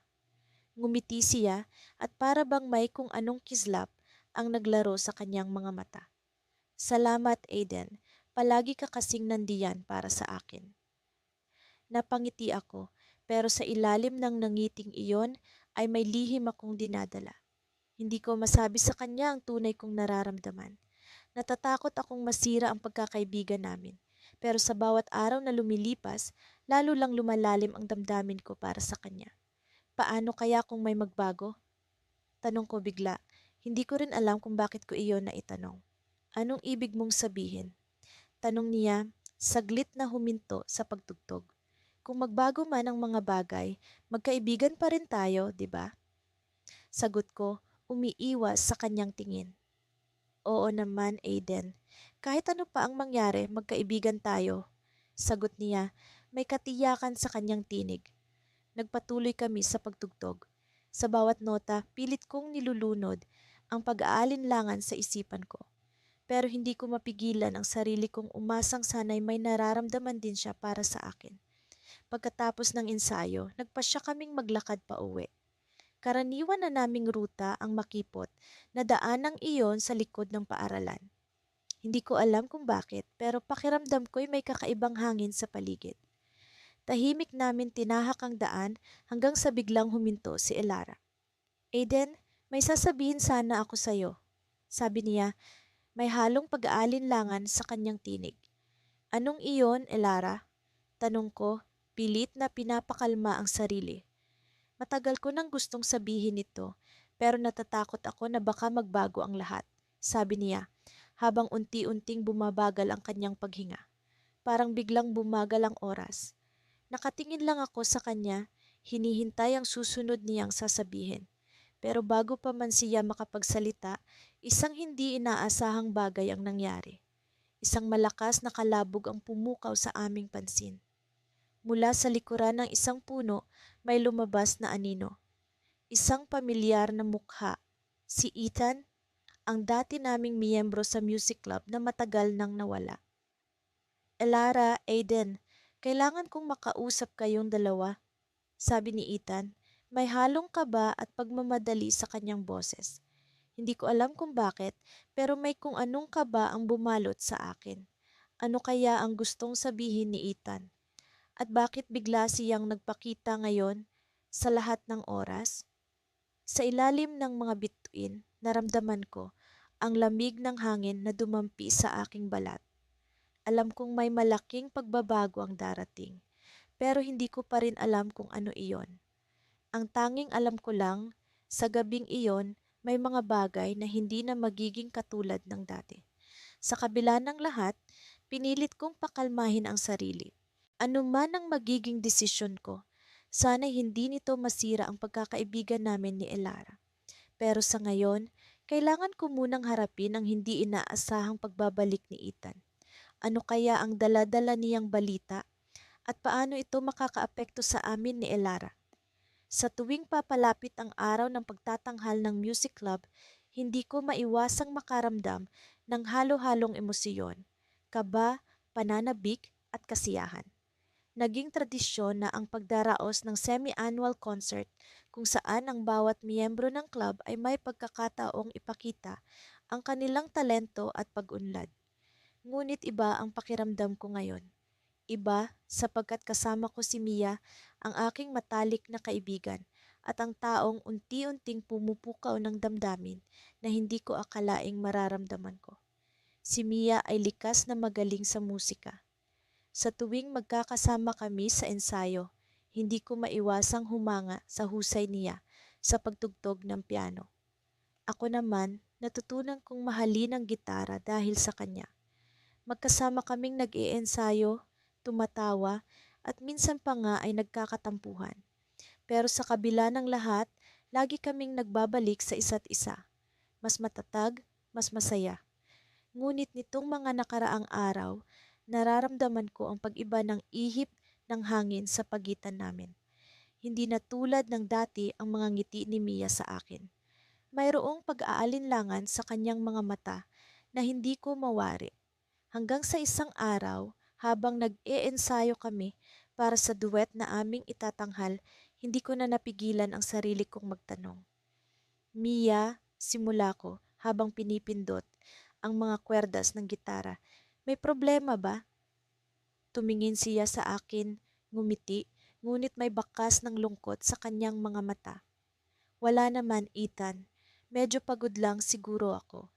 Ngumiti siya at para bang may kung anong kislap ang naglaro sa kanyang mga mata. Salamat, Aiden. Palagi ka kasing nandiyan para sa akin. Napangiti ako, pero sa ilalim ng nangiting iyon ay may lihim akong dinadala. Hindi ko masabi sa kanya ang tunay kong nararamdaman. Natatakot akong masira ang pagkakaibigan namin. Pero sa bawat araw na lumilipas, lalo lang lumalalim ang damdamin ko para sa kanya. Paano kaya kung may magbago? Tanong ko bigla. Hindi ko rin alam kung bakit ko iyon naitanong. Anong ibig mong sabihin? Tanong niya, saglit na huminto sa pagtugtog. Kung magbago man ang mga bagay, magkaibigan pa rin tayo, di ba? Sagot ko, umiiwas sa kanyang tingin. Oo naman, Aiden. Kahit ano pa ang mangyari, magkaibigan tayo. Sagot niya, may katiyakan sa kanyang tinig. Nagpatuloy kami sa pagtugtog. Sa bawat nota, pilit kong nilulunod ang pag-aalinlangan sa isipan ko. Pero hindi ko mapigilan ang sarili kong umasang sana'y may nararamdaman din siya para sa akin. Pagkatapos ng ensayo, nagpasya kaming maglakad pa uwi. Karaniwan na naming ruta ang makipot na daanang iyon sa likod ng paaralan. Hindi ko alam kung bakit pero pakiramdam ko'y may kakaibang hangin sa paligid. Tahimik namin tinahak ang daan hanggang sa biglang huminto si Elara. Aiden, may sasabihin sana ako sa'yo. Sabi niya, may halong pag-aalinlangan sa kanyang tinig. Anong iyon, Elara? Tanong ko, pilit na pinapakalma ang sarili. Matagal ko nang gustong sabihin ito, pero natatakot ako na baka magbago ang lahat. sabi niya, habang unti-unting bumabagal ang kanyang paghinga. Parang biglang bumagal ang oras. Nakatingin lang ako sa kanya, hinihintay ang susunod niyang sasabihin. Pero bago pa man siya makapagsalita, isang hindi inaasahang bagay ang nangyari. Isang malakas na kalabog ang pumukaw sa aming pansin. Mula sa likuran ng isang puno, may lumabas na anino. Isang pamilyar na mukha. Si Ethan, ang dati naming miyembro sa music club na matagal nang nawala. Elara, Aiden, kailangan kong makausap kayong dalawa, sabi ni Ethan. May halong kaba at pagmamadali sa kanyang boses. Hindi ko alam kung bakit, pero may kung anong kaba ang bumalot sa akin. Ano kaya ang gustong sabihin ni Ethan? At bakit bigla siyang nagpakita ngayon sa lahat ng oras? Sa ilalim ng mga bituin, naramdaman ko ang lamig ng hangin na dumampi sa aking balat. Alam kong may malaking pagbabago ang darating, pero hindi ko pa rin alam kung ano iyon. Ang tanging alam ko lang, sa gabing iyon, may mga bagay na hindi na magiging katulad ng dati. Sa kabila ng lahat, pinilit kong pakalmahin ang sarili. Ano man ang magiging desisyon ko, sana hindi nito masira ang pagkakaibigan namin ni Elara. Pero sa ngayon, kailangan ko munang harapin ang hindi inaasahang pagbabalik ni Ethan. Ano kaya ang dala-dala niyang balita at paano ito makakaapekto sa amin ni Elara? Sa tuwing papalapit ang araw ng pagtatanghal ng music club, hindi ko maiwasang makaramdam ng halo-halong emosyon, kaba, pananabik at kasiyahan. Naging tradisyon na ang pagdaraos ng semi-annual concert kung saan ang bawat miyembro ng club ay may pagkakataong ipakita ang kanilang talento at pag-unlad. Ngunit iba ang pakiramdam ko ngayon. Iba sapagkat kasama ko si Mia, ang aking matalik na kaibigan, at ang taong unti-unting pumupukaw ng damdamin na hindi ko akalaing mararamdaman ko. Si Mia ay likas na magaling sa musika. Sa tuwing magkakasama kami sa ensayo, hindi ko maiwasang humanga sa husay niya sa pagtugtog ng piano. Ako naman, natutunan kong mahalin ang gitara dahil sa kanya. Magkasama kaming nag-iensayo, tumatawa, at minsan pa nga ay nagkakatampuhan. Pero sa kabila ng lahat, lagi kaming nagbabalik sa isa't isa. Mas matatag, mas masaya. Ngunit nitong mga nakaraang araw, nararamdaman ko ang pag-iba ng ihip ng hangin sa pagitan namin. Hindi na tulad ng dati ang mga ngiti ni Mia sa akin. Mayroong pag-aalinlangan sa kanyang mga mata na hindi ko mawari. Hanggang sa isang araw, habang nag-iensayo kami para sa duet na aming itatanghal, hindi ko na napigilan ang sarili kong magtanong. Mia, simula ko habang pinipindot ang mga kwerdas ng gitara. May problema ba? Tumingin siya sa akin, ngumiti, ngunit may bakas ng lungkot sa kanyang mga mata. Wala naman, Ethan. Medyo pagod lang siguro ako.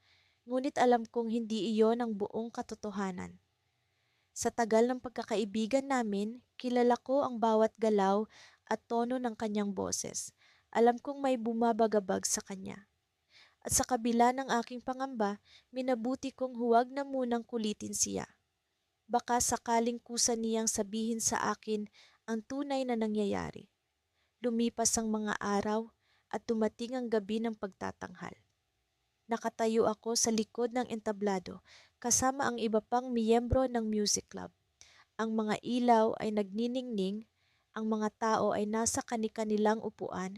Ngunit alam kong hindi iyon ang buong katotohanan. Sa tagal ng pagkakaibigan namin, kilala ko ang bawat galaw at tono ng kanyang boses. Alam kong may bumabagabag sa kanya. At sa kabila ng aking pangamba, minabuti kong huwag na munang kulitin siya. Baka sakaling kusa niyang sabihin sa akin ang tunay na nangyayari. Lumipas ang mga araw at dumating ang gabi ng pagtatanghal. Nakatayo ako sa likod ng entablado kasama ang iba pang miyembro ng music club. Ang mga ilaw ay nagniningning, ang mga tao ay nasa kani-kanilang upuan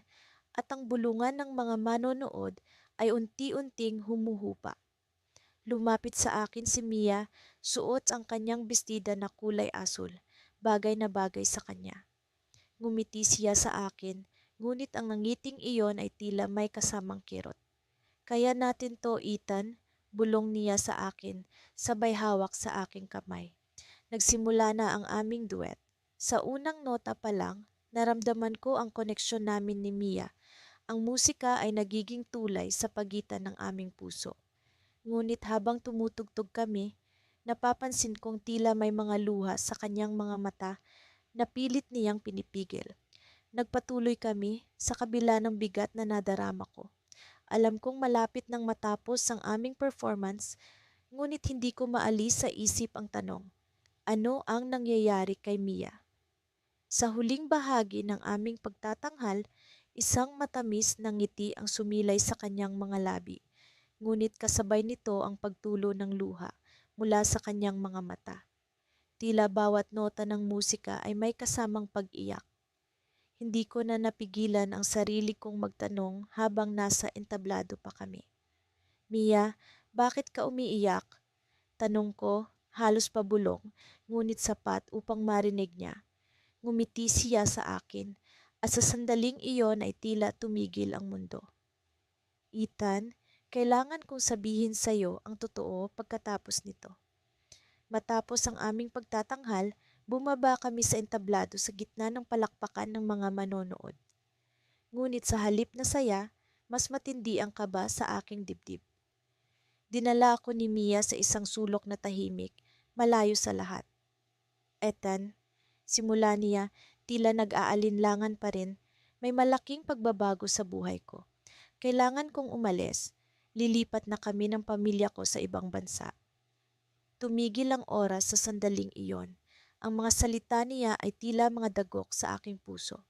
at ang bulungan ng mga manonood ay unti-unting humuhupa. Lumapit sa akin si Mia, suot ang kanyang bestida na kulay asul, bagay na bagay sa kanya. Ngumiti siya sa akin, ngunit ang nangiting iyon ay tila may kasamang kirot. Kaya natin to, Ethan, bulong niya sa akin, sabay hawak sa aking kamay. Nagsimula na ang aming duet. Sa unang nota pa lang, naramdaman ko ang koneksyon namin ni Mia. Ang musika ay nagiging tulay sa pagitan ng aming puso. Ngunit habang tumutugtog kami, napapansin kong tila may mga luha sa kanyang mga mata na pilit niyang pinipigil. Nagpatuloy kami sa kabila ng bigat na nadarama ko. Alam kong malapit nang matapos ang aming performance, ngunit hindi ko maalis sa isip ang tanong, ano ang nangyayari kay Mia? Sa huling bahagi ng aming pagtatanghal, isang matamis na ngiti ang sumilay sa kanyang mga labi, ngunit kasabay nito ang pagtulo ng luha mula sa kanyang mga mata. Tila bawat nota ng musika ay may kasamang pag-iyak. Hindi ko na napigilan ang sarili kong magtanong habang nasa entablado pa kami. Mia, bakit ka umiiyak? Tanong ko, halos pabulong, ngunit sapat upang marinig niya. Ngumiti siya sa akin at sa sandaling iyon ay tila tumigil ang mundo. Ethan, kailangan kong sabihin sa iyo ang totoo pagkatapos nito. Matapos ang aming pagtatanghal, bumaba kami sa entablado sa gitna ng palakpakan ng mga manonood. Ngunit sa halip na saya, mas matindi ang kaba sa aking dibdib. Dinala ako ni Mia sa isang sulok na tahimik, malayo sa lahat. Ethan, simula niya, tila nag-aalinlangan pa rin, may malaking pagbabago sa buhay ko. Kailangan kong umalis. Lilipat na kami ng pamilya ko sa ibang bansa. Tumigil ang oras sa sandaling iyon. Ang mga salita niya ay tila mga dagok sa aking puso.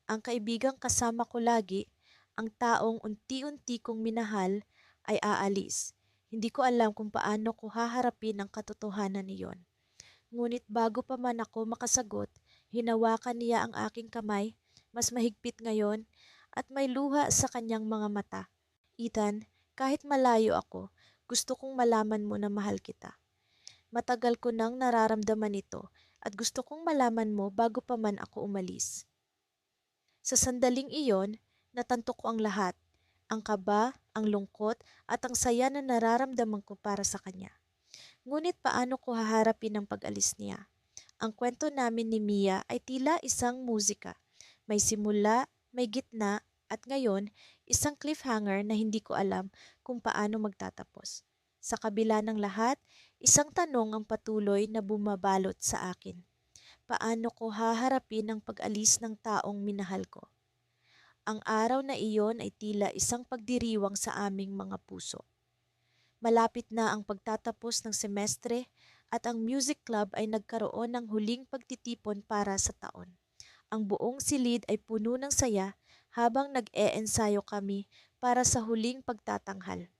Ang kaibigang kasama ko lagi, ang taong unti-unti kong minahal, ay aalis. Hindi ko alam kung paano ko haharapin ang katotohanan niyon. Ngunit bago pa man ako makasagot, hinawakan niya ang aking kamay, mas mahigpit ngayon, at may luha sa kanyang mga mata. Ethan, kahit malayo ako, gusto kong malaman mo na mahal kita. Matagal ko nang nararamdaman ito at gusto kong malaman mo bago pa man ako umalis. Sa sandaling iyon, natanto ko ang lahat, ang kaba, ang lungkot at ang saya na nararamdaman ko para sa kanya. Ngunit paano ko haharapin ang pag-alis niya? Ang kwento namin ni Mia ay tila isang musika. May simula, may gitna, at ngayon, isang cliffhanger na hindi ko alam kung paano magtatapos. Sa kabila ng lahat, isang tanong ang patuloy na bumabalot sa akin. Paano ko haharapin ang pag-alis ng taong minahal ko? Ang araw na iyon ay tila isang pagdiriwang sa aming mga puso. Malapit na ang pagtatapos ng semestre at ang music club ay nagkaroon ng huling pagtitipon para sa taon. Ang buong silid ay puno ng saya habang nag-e-ensayo kami para sa huling pagtatanghal.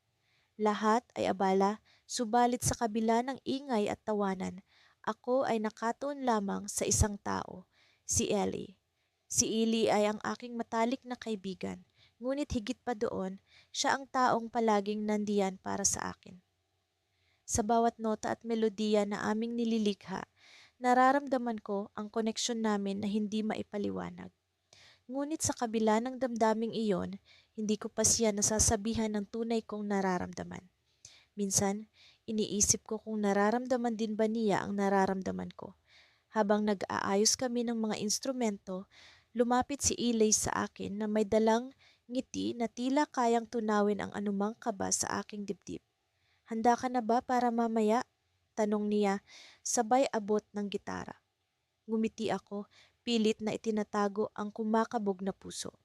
Lahat ay abala, subalit sa kabila ng ingay at tawanan, ako ay nakatuon lamang sa isang tao, si Ellie. Si Ellie ay ang aking matalik na kaibigan, ngunit higit pa doon, siya ang taong palaging nandiyan para sa akin. Sa bawat nota at melodiya na aming nililikha, nararamdaman ko ang koneksyon namin na hindi maipaliwanag. Ngunit sa kabila ng damdaming iyon, hindi ko pa siya nasasabihan ng tunay kong nararamdaman. Minsan, iniisip ko kung nararamdaman din ba niya ang nararamdaman ko. Habang nag-aayos kami ng mga instrumento, lumapit si Ilay sa akin na may dalang ngiti na tila kayang tunawin ang anumang kaba sa aking dibdib. Handa ka na ba para mamaya? Tanong niya, sabay abot ng gitara. Ngumiti ako, pilit na itinatago ang kumakabog na puso.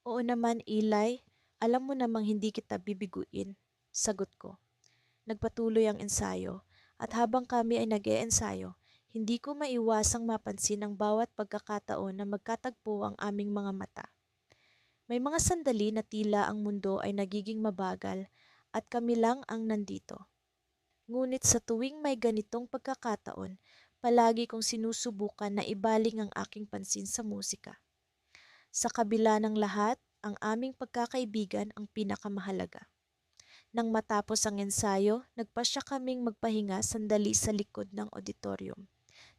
Oo naman, Eli. Alam mo namang hindi kita bibiguin. Sagot ko. Nagpatuloy ang ensayo, at habang kami ay nag-e-ensayo, hindi ko maiwasang mapansin ang bawat pagkakataon na magkatagpo ang aming mga mata. May mga sandali na tila ang mundo ay nagiging mabagal at kami lang ang nandito. Ngunit sa tuwing may ganitong pagkakataon, palagi kong sinusubukan na ibaling ang aking pansin sa musika. Sa kabila ng lahat, ang aming pagkakaibigan ang pinakamahalaga. Nang matapos ang ensayo, nagpasya kaming magpahinga sandali sa likod ng auditorium.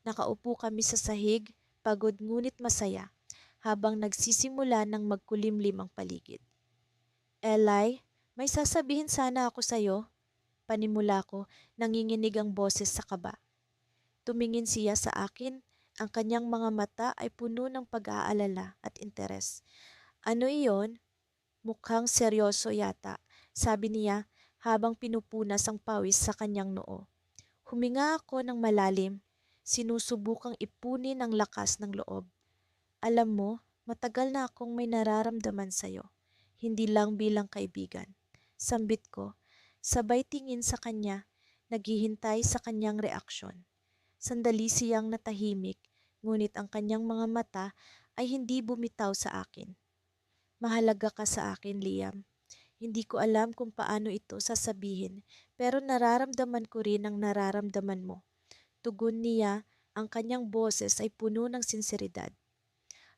Nakaupo kami sa sahig, pagod ngunit masaya, habang nagsisimula ng magkulimlim ang paligid. Eli, may sasabihin sana ako sa'yo. Panimula ko, nanginginig ang boses sa kaba. Tumingin siya sa akin, ang kanyang mga mata ay puno ng pag-aalala at interes. Ano iyon? Mukhang seryoso yata, sabi niya habang pinupunas ang pawis sa kanyang noo. Huminga ako ng malalim, sinusubukang ipunin ang lakas ng loob. Alam mo, matagal na akong may nararamdaman sa'yo. hindi lang bilang kaibigan. Sambit ko, sabay tingin sa kanya, naghihintay sa kanyang reaksyon. Sandali siyang natahimik, ngunit ang kanyang mga mata ay hindi bumitaw sa akin. Mahalaga ka sa akin, Liam. Hindi ko alam kung paano ito sasabihin, pero nararamdaman ko rin ang nararamdaman mo. Tugon niya, ang kanyang boses ay puno ng sinseridad.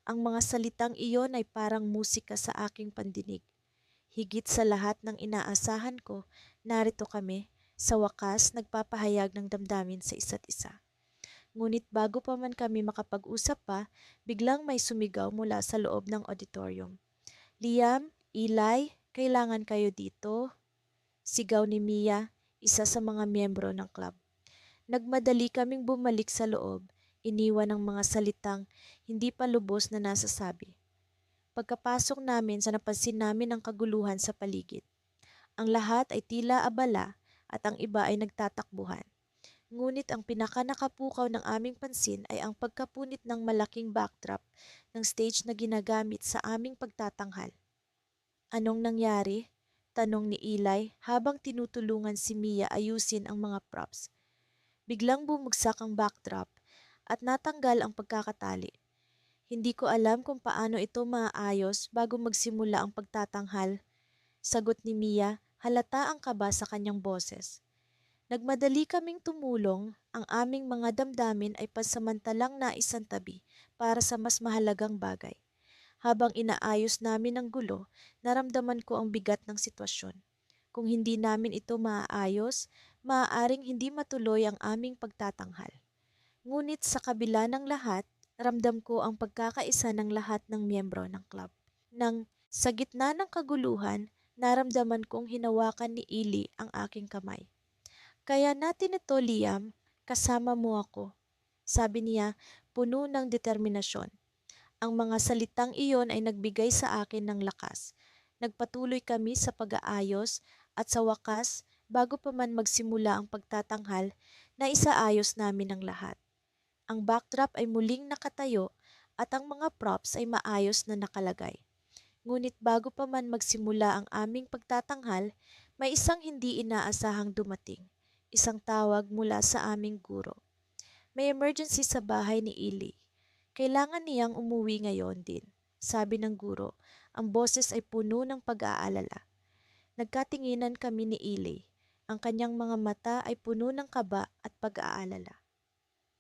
Ang mga salitang iyon ay parang musika sa aking pandinig. Higit sa lahat ng inaasahan ko, narito kami, sa wakas nagpapahayag ng damdamin sa isa't isa. Ngunit bago pa man kami makapag-usap pa, biglang may sumigaw mula sa loob ng auditorium. Liam, Eli, kailangan kayo dito. Sigaw ni Mia, isa sa mga miyembro ng club. Nagmadali kaming bumalik sa loob, iniwan ng mga salitang hindi pa lubos na nasasabi. Pagkapasok namin sa napansin namin ang kaguluhan sa paligid. Ang lahat ay tila abala at ang iba ay nagtatakbuhan. Ngunit ang pinakanakapukaw ng aming pansin ay ang pagkapunit ng malaking backdrop ng stage na ginagamit sa aming pagtatanghal. Anong nangyari? Tanong ni Eli habang tinutulungan si Mia ayusin ang mga props. Biglang bumagsak ang backdrop at natanggal ang pagkakatali. Hindi ko alam kung paano ito maaayos bago magsimula ang pagtatanghal. Sagot ni Mia, halata ang kaba sa kanyang boses. Nagmadali kaming tumulong, ang aming mga damdamin ay pansamantalang naisantabi para sa mas mahalagang bagay. Habang inaayos namin ang gulo, naramdaman ko ang bigat ng sitwasyon. Kung hindi namin ito maaayos, maaaring hindi matuloy ang aming pagtatanghal. Ngunit sa kabila ng lahat, ramdam ko ang pagkakaisa ng lahat ng miyembro ng club. Nang sa gitna ng kaguluhan, naramdaman kong hinawakan ni Ili ang aking kamay. Kaya natin ito, Liam, kasama mo ako. Sabi niya, puno ng determinasyon. Ang mga salitang iyon ay nagbigay sa akin ng lakas. Nagpatuloy kami sa pag-aayos at sa wakas, bago pa man magsimula ang pagtatanghal, na isaayos namin ang lahat. Ang backdrop ay muling nakatayo at ang mga props ay maayos na nakalagay. Ngunit bago pa man magsimula ang aming pagtatanghal, may isang hindi inaasahang dumating. Isang tawag mula sa aming guro. May emergency sa bahay ni Ili. Kailangan niyang umuwi ngayon din, sabi ng guro. Ang boses ay puno ng pag-aalala. Nagkatinginan kami ni Ili. Ang kanyang mga mata ay puno ng kaba at pag-aalala.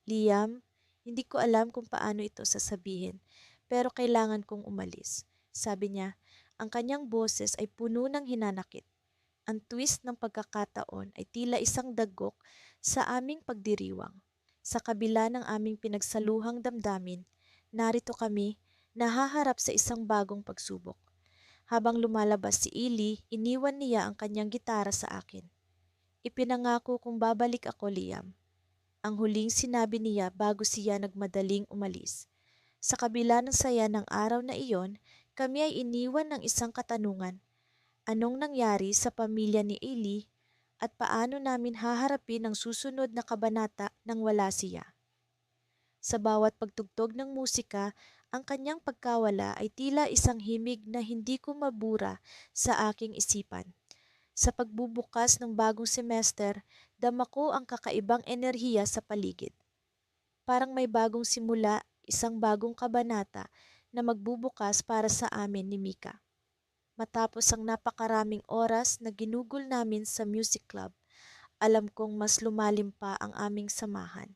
Liam, hindi ko alam kung paano ito sasabihin, pero kailangan kong umalis. Sabi niya, ang kanyang boses ay puno ng hinanakit. Ang twist ng pagkakataon ay tila isang dagok sa aming pagdiriwang. Sa kabila ng aming pinagsaluhang damdamin, narito kami, nahaharap sa isang bagong pagsubok. Habang lumalabas si Ili, iniwan niya ang kanyang gitara sa akin. Ipinangako kong babalik ako, Liam. Ang huling sinabi niya bago siya nagmadaling umalis. Sa kabila ng saya ng araw na iyon, kami ay iniwan ng isang katanungan. Anong nangyari sa pamilya ni Eli at paano namin haharapin ang susunod na kabanata nang wala siya? Sa bawat pagtugtog ng musika, ang kanyang pagkawala ay tila isang himig na hindi ko mabura sa aking isipan. Sa pagbubukas ng bagong semester, dama ko ang kakaibang enerhiya sa paligid. Parang may bagong simula, isang bagong kabanata na magbubukas para sa amin ni Mika. Matapos ang napakaraming oras na ginugol namin sa music club, alam kong mas lumalim pa ang aming samahan.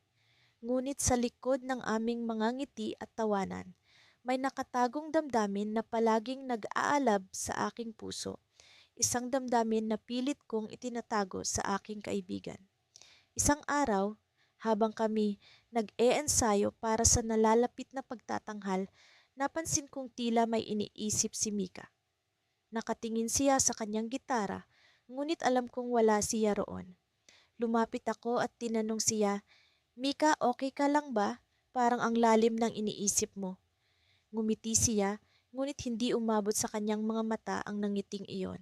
Ngunit sa likod ng aming mga ngiti at tawanan, may nakatagong damdamin na palaging nag-aalab sa aking puso. Isang damdamin na pilit kong itinatago sa aking kaibigan. Isang araw, habang kami nag-e-ensayo para sa nalalapit na pagtatanghal, napansin kong tila may iniisip si Mika. Nakatingin siya sa kanyang gitara, ngunit alam kong wala siya roon. Lumapit ako at tinanong siya, Mika, okay ka lang ba? Parang ang lalim ng iniisip mo. Ngumiti siya, ngunit hindi umabot sa kanyang mga mata ang nangiting iyon.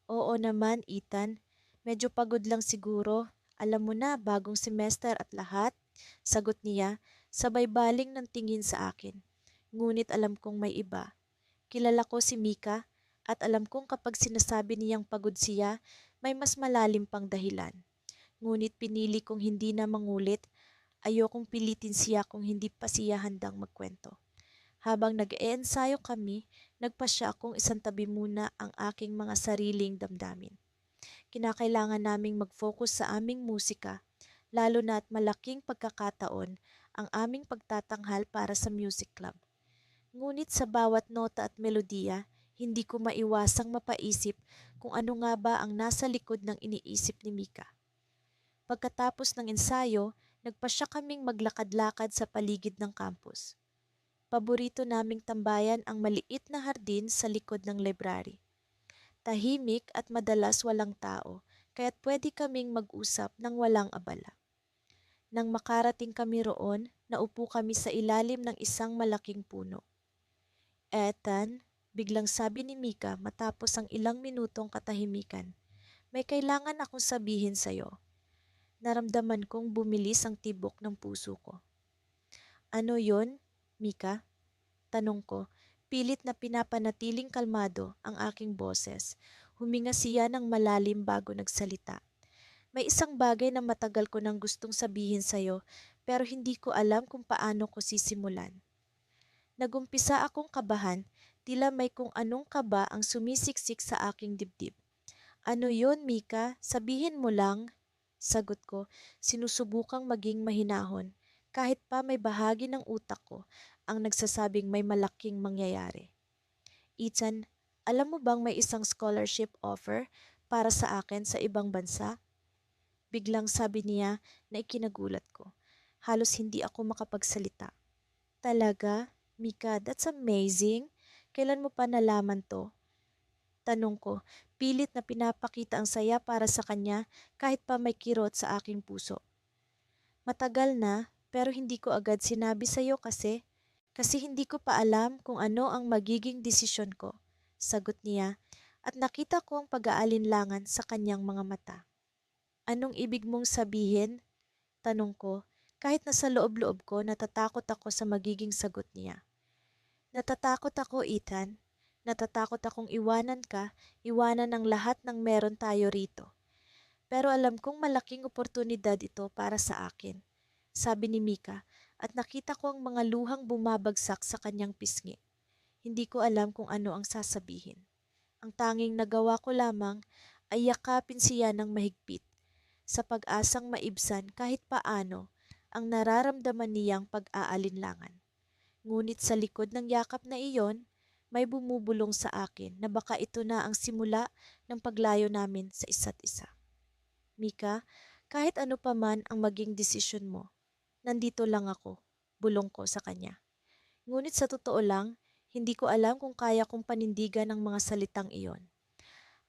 Oo naman, Ethan. Medyo pagod lang siguro. Alam mo na, bagong semester at lahat. Sagot niya, sabay baling ng tingin sa akin. Ngunit alam kong may iba. Kilala ko si Mika. At alam kong kapag sinasabi niyang pagod siya, may mas malalim pang dahilan. Ngunit pinili kong hindi na mangulit, ayokong pilitin siya kung hindi pa siya handang magkwento. Habang nag-eensayo kami, nagpasya akong isantabi muna ang aking mga sariling damdamin. Kinakailangan naming mag-focus sa aming musika, lalo na at malaking pagkakataon ang aming pagtatanghal para sa music club. Ngunit sa bawat nota at melodiya, hindi ko maiwasang mapaisip kung ano nga ba ang nasa likod ng iniisip ni Mika. Pagkatapos ng ensayo, nagpasya kaming maglakad-lakad sa paligid ng campus. Paborito naming tambayan ang maliit na hardin sa likod ng library. Tahimik at madalas walang tao, kaya't pwede kaming mag-usap ng walang abala. Nang makarating kami roon, naupo kami sa ilalim ng isang malaking puno. Ethan, biglang sabi ni Mika matapos ang ilang minutong katahimikan, may kailangan akong sabihin sa'yo. Naramdaman kong bumilis ang tibok ng puso ko. Ano yon, Mika? Tanong ko, pilit na pinapanatiling kalmado ang aking boses. Huminga siya ng malalim bago nagsalita. May isang bagay na matagal ko nang gustong sabihin sa'yo pero hindi ko alam kung paano ko sisimulan. Nagumpisa akong kabahan, tila may kung anong kaba ang sumisiksik sa aking dibdib. Ano yon, Mika? Sabihin mo lang. Sagot ko, sinusubukang maging mahinahon. Kahit pa may bahagi ng utak ko ang nagsasabing may malaking mangyayari. Ethan, alam mo bang may isang scholarship offer para sa akin sa ibang bansa? Biglang sabi niya na ikinagulat ko. Halos hindi ako makapagsalita. Talaga? Mika, that's amazing. Kailan mo pa nalaman to? Tanong ko, pilit na pinapakita ang saya para sa kanya kahit pa may kirot sa aking puso. Matagal na, pero hindi ko agad sinabi sa'yo kasi hindi ko pa alam kung ano ang magiging desisyon ko. Sagot niya at nakita ko ang pag-aalinlangan sa kanyang mga mata. Anong ibig mong sabihin? Tanong ko, kahit nasa loob-loob ko natatakot ako sa magiging sagot niya. Natatakot ako, Ethan. Natatakot akong iwanan ka, iwanan ang lahat ng meron tayo rito. Pero alam kong malaking oportunidad ito para sa akin, sabi ni Mika at nakita ko ang mga luhang bumabagsak sa kanyang pisngi. Hindi ko alam kung ano ang sasabihin. Ang tanging nagawa ko lamang ay yakapin siya ng mahigpit sa pag-asang maibsan kahit paano ang nararamdaman niyang pag-aalinlangan. Ngunit sa likod ng yakap na iyon, may bumubulong sa akin na baka ito na ang simula ng paglayo namin sa isa't isa. Mika, kahit ano pa man ang maging desisyon mo, nandito lang ako, bulong ko sa kanya. Ngunit sa totoo lang, hindi ko alam kung kaya kong panindigan ang mga salitang iyon.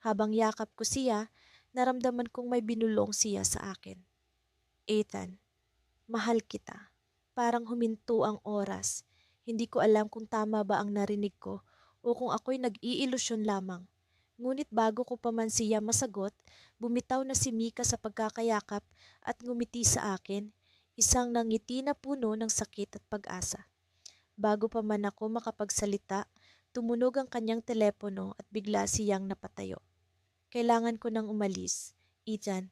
Habang yakap ko siya, naramdaman kong may binulong siya sa akin. Ethan, mahal kita. Parang huminto ang oras. Hindi ko alam kung tama ba ang narinig ko o kung ako'y nag-iilusyon lamang. Ngunit bago ko pa man siya masagot, bumitaw na si Mika sa pagkakayakap at ngumiti sa akin, isang nangiti na puno ng sakit at pag-asa. Bago pa man ako makapagsalita, tumunog ang kanyang telepono at bigla siyang napatayo. Kailangan ko nang umalis. Ethan,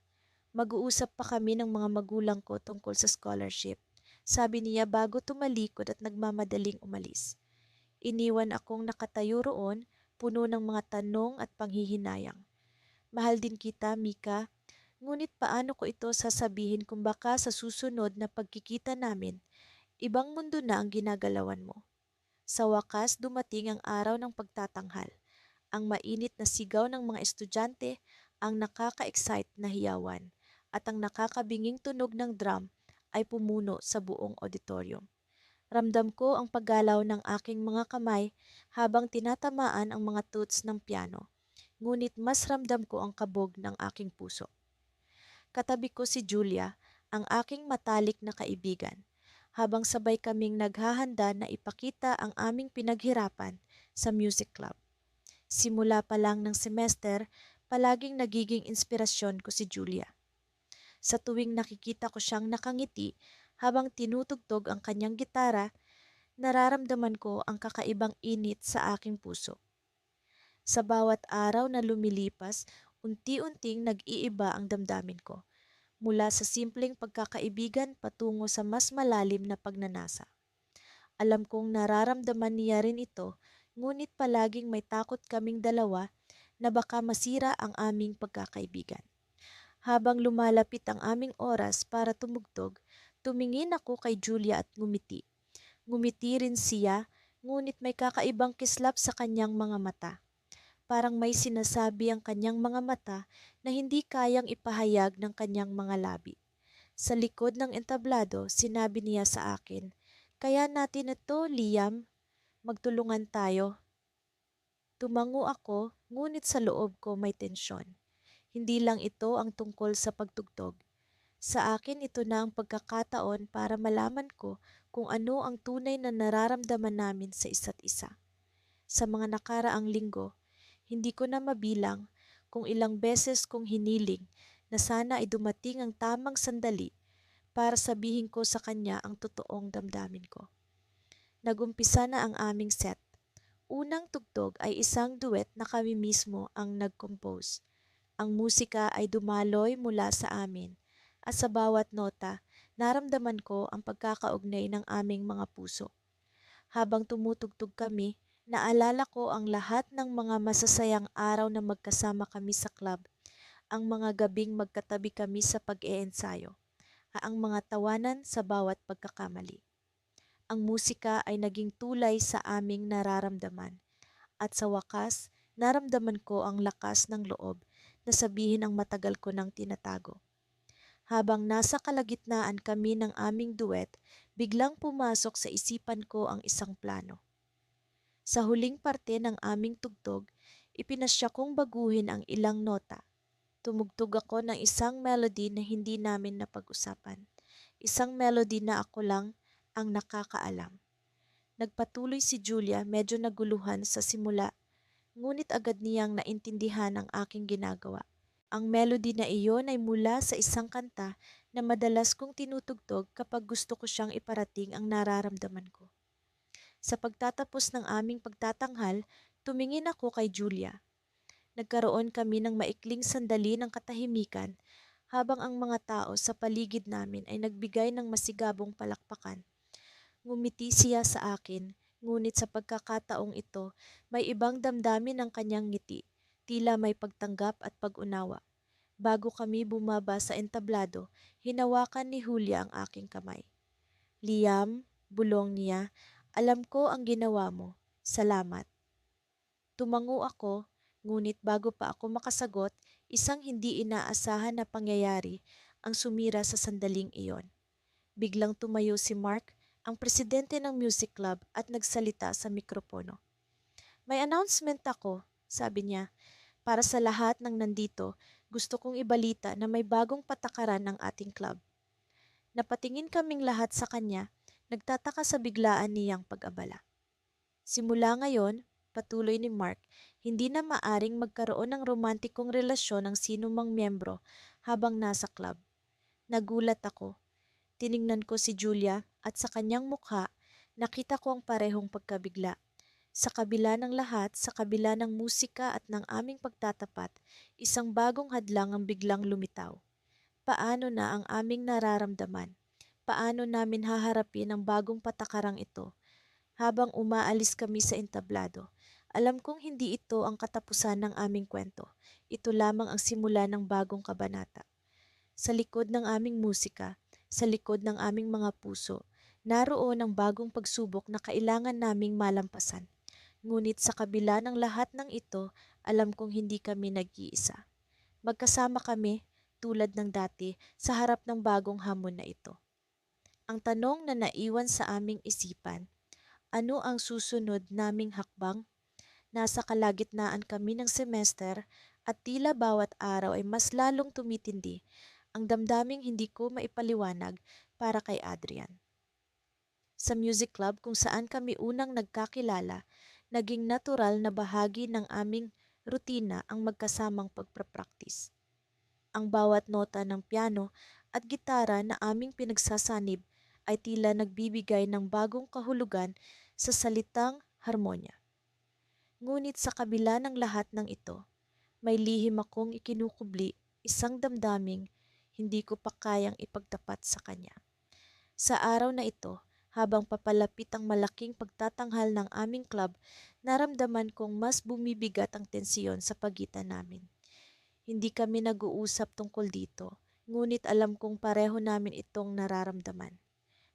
mag-uusap pa kami ng mga magulang ko tungkol sa scholarship. Sabi niya bago tumalikod at nagmamadaling umalis. Iniwan akong nakatayo roon, puno ng mga tanong at panghihinayang. Mahal din kita, Mika. Ngunit paano ko ito sasabihin kung baka sa susunod na pagkikita namin, ibang mundo na ang ginagalawan mo? Sa wakas, dumating ang araw ng pagtatanghal. Ang mainit na sigaw ng mga estudyante, ang nakaka-excite na hiyawan, at ang nakakabinging tunog ng drum ay pumuno sa buong auditorium. Ramdam ko ang paggalaw ng aking mga kamay habang tinatamaan ang mga tuts ng piano, ngunit mas ramdam ko ang kabog ng aking puso. Katabi ko si Julia, ang aking matalik na kaibigan, habang sabay kaming naghahanda na ipakita ang aming pinaghirapan sa music club. Simula pa lang ng semester, palaging nagiging inspirasyon ko si Julia. Sa tuwing nakikita ko siyang nakangiti habang tinutugtog ang kanyang gitara, nararamdaman ko ang kakaibang init sa aking puso. Sa bawat araw na lumilipas, unti-unting nag-iiba ang damdamin ko, mula sa simpleng pagkakaibigan patungo sa mas malalim na pagnanasa. Alam kong nararamdaman niya rin ito, ngunit palaging may takot kaming dalawa na baka masira ang aming pagkakaibigan. Habang lumalapit ang aming oras para tumugtog, tumingin ako kay Julia at ngumiti. Ngumiti rin siya, ngunit may kakaibang kislap sa kanyang mga mata. Parang may sinasabi ang kanyang mga mata na hindi kayang ipahayag ng kanyang mga labi. Sa likod ng entablado, sinabi niya sa akin, "Kaya natin ito, Liam, magtulungan tayo." Tumango ako, ngunit sa loob ko may tensyon. Hindi lang ito ang tungkol sa pagtugtog. Sa akin ito na ang pagkakataon para malaman ko kung ano ang tunay na nararamdaman namin sa isa't isa. Sa mga nakaraang linggo, hindi ko na mabilang kung ilang beses kong hiniling na sana ay dumating ang tamang sandali para sabihin ko sa kanya ang totoong damdamin ko. Nagumpisa na ang aming set. Unang tugtog ay isang duet na kami mismo ang nag-compose. Ang musika ay dumaloy mula sa amin at sa bawat nota, naramdaman ko ang pagkakaugnay ng aming mga puso. Habang tumutugtog kami, naalala ko ang lahat ng mga masasayang araw na magkasama kami sa club, ang mga gabing magkatabi kami sa pag-eensayo, ang mga tawanan sa bawat pagkakamali. Ang musika ay naging tulay sa aming nararamdaman at sa wakas, naramdaman ko ang lakas ng loob na sabihin ang matagal ko nang tinatago. Habang nasa kalagitnaan kami ng aming duet, biglang pumasok sa isipan ko ang isang plano. Sa huling parte ng aming tugtog, ipinasya kong baguhin ang ilang nota. Tumugtog ako ng isang melody na hindi namin napag-usapan. Isang melody na ako lang ang nakakaalam. Nagpatuloy si Julia, medyo naguluhan sa simula, ngunit agad niyang naintindihan ang aking ginagawa. Ang melody na iyon ay mula sa isang kanta na madalas kong tinutugtog kapag gusto ko siyang iparating ang nararamdaman ko. Sa pagtatapos ng aming pagtatanghal, tumingin ako kay Julia. Nagkaroon kami ng maikling sandali ng katahimikan habang ang mga tao sa paligid namin ay nagbigay ng masigabong palakpakan. Ngumiti siya sa akin, ngunit sa pagkakataong ito, may ibang damdamin ang kanyang ngiti, tila may pagtanggap at pag-unawa. Bago kami bumaba sa entablado, hinawakan ni Julia ang aking kamay. "Liam," bulong niya, "alam ko ang ginawa mo. Salamat." Tumango ako, ngunit bago pa ako makasagot, isang hindi inaasahan na pangyayari ang sumira sa sandaling iyon. Biglang tumayo si Mark, ang presidente ng music club, at nagsalita sa mikropono. "May announcement ako," sabi niya. "Para sa lahat ng nandito, gusto kong ibalita na may bagong patakaran ng ating club." Napatingin kaming lahat sa kanya, nagtataka sa biglaan niyang pag-abala. "Simula ngayon," patuloy ni Mark, "hindi na maaring magkaroon ng romantikong relasyon ng sinumang miyembro habang nasa club." Nagulat ako. Tiningnan ko si Julia at sa kanyang mukha, nakita ko ang parehong pagkabigla. Sa kabila ng lahat, sa kabila ng musika at ng aming pagtatapat, isang bagong hadlang ang biglang lumitaw. Paano na ang aming nararamdaman? Paano namin haharapin ang bagong patakarang ito? Habang umaalis kami sa entablado, alam kong hindi ito ang katapusan ng aming kwento. Ito lamang ang simula ng bagong kabanata. Sa likod ng aming musika, sa likod ng aming mga puso, naroon ang bagong pagsubok na kailangan naming malampasan. Ngunit sa kabila ng lahat ng ito, alam kong hindi kami nag-iisa. Magkasama kami, tulad ng dati, sa harap ng bagong hamon na ito. Ang tanong na naiwan sa aming isipan, ano ang susunod naming hakbang? Nasa kalagitnaan kami ng semester at tila bawat araw ay mas lalong tumitindi ang damdaming hindi ko maipaliwanag para kay Adrian. Sa music club kung saan kami unang nagkakilala, naging natural na bahagi ng aming rutina ang magkasamang pagpapractice. Ang bawat nota ng piano at gitara na aming pinagsasanib ay tila nagbibigay ng bagong kahulugan sa salitang harmonya. Ngunit sa kabila ng lahat ng ito, may lihim akong ikinukubli, isang damdaming hindi ko pa kayang ipagtapat sa kanya. Sa araw na ito, habang papalapit ang malaking pagtatanghal ng aming club, naramdaman kong mas bumibigat ang tensyon sa pagitan namin. Hindi kami nag-uusap tungkol dito, ngunit alam kong pareho namin itong nararamdaman.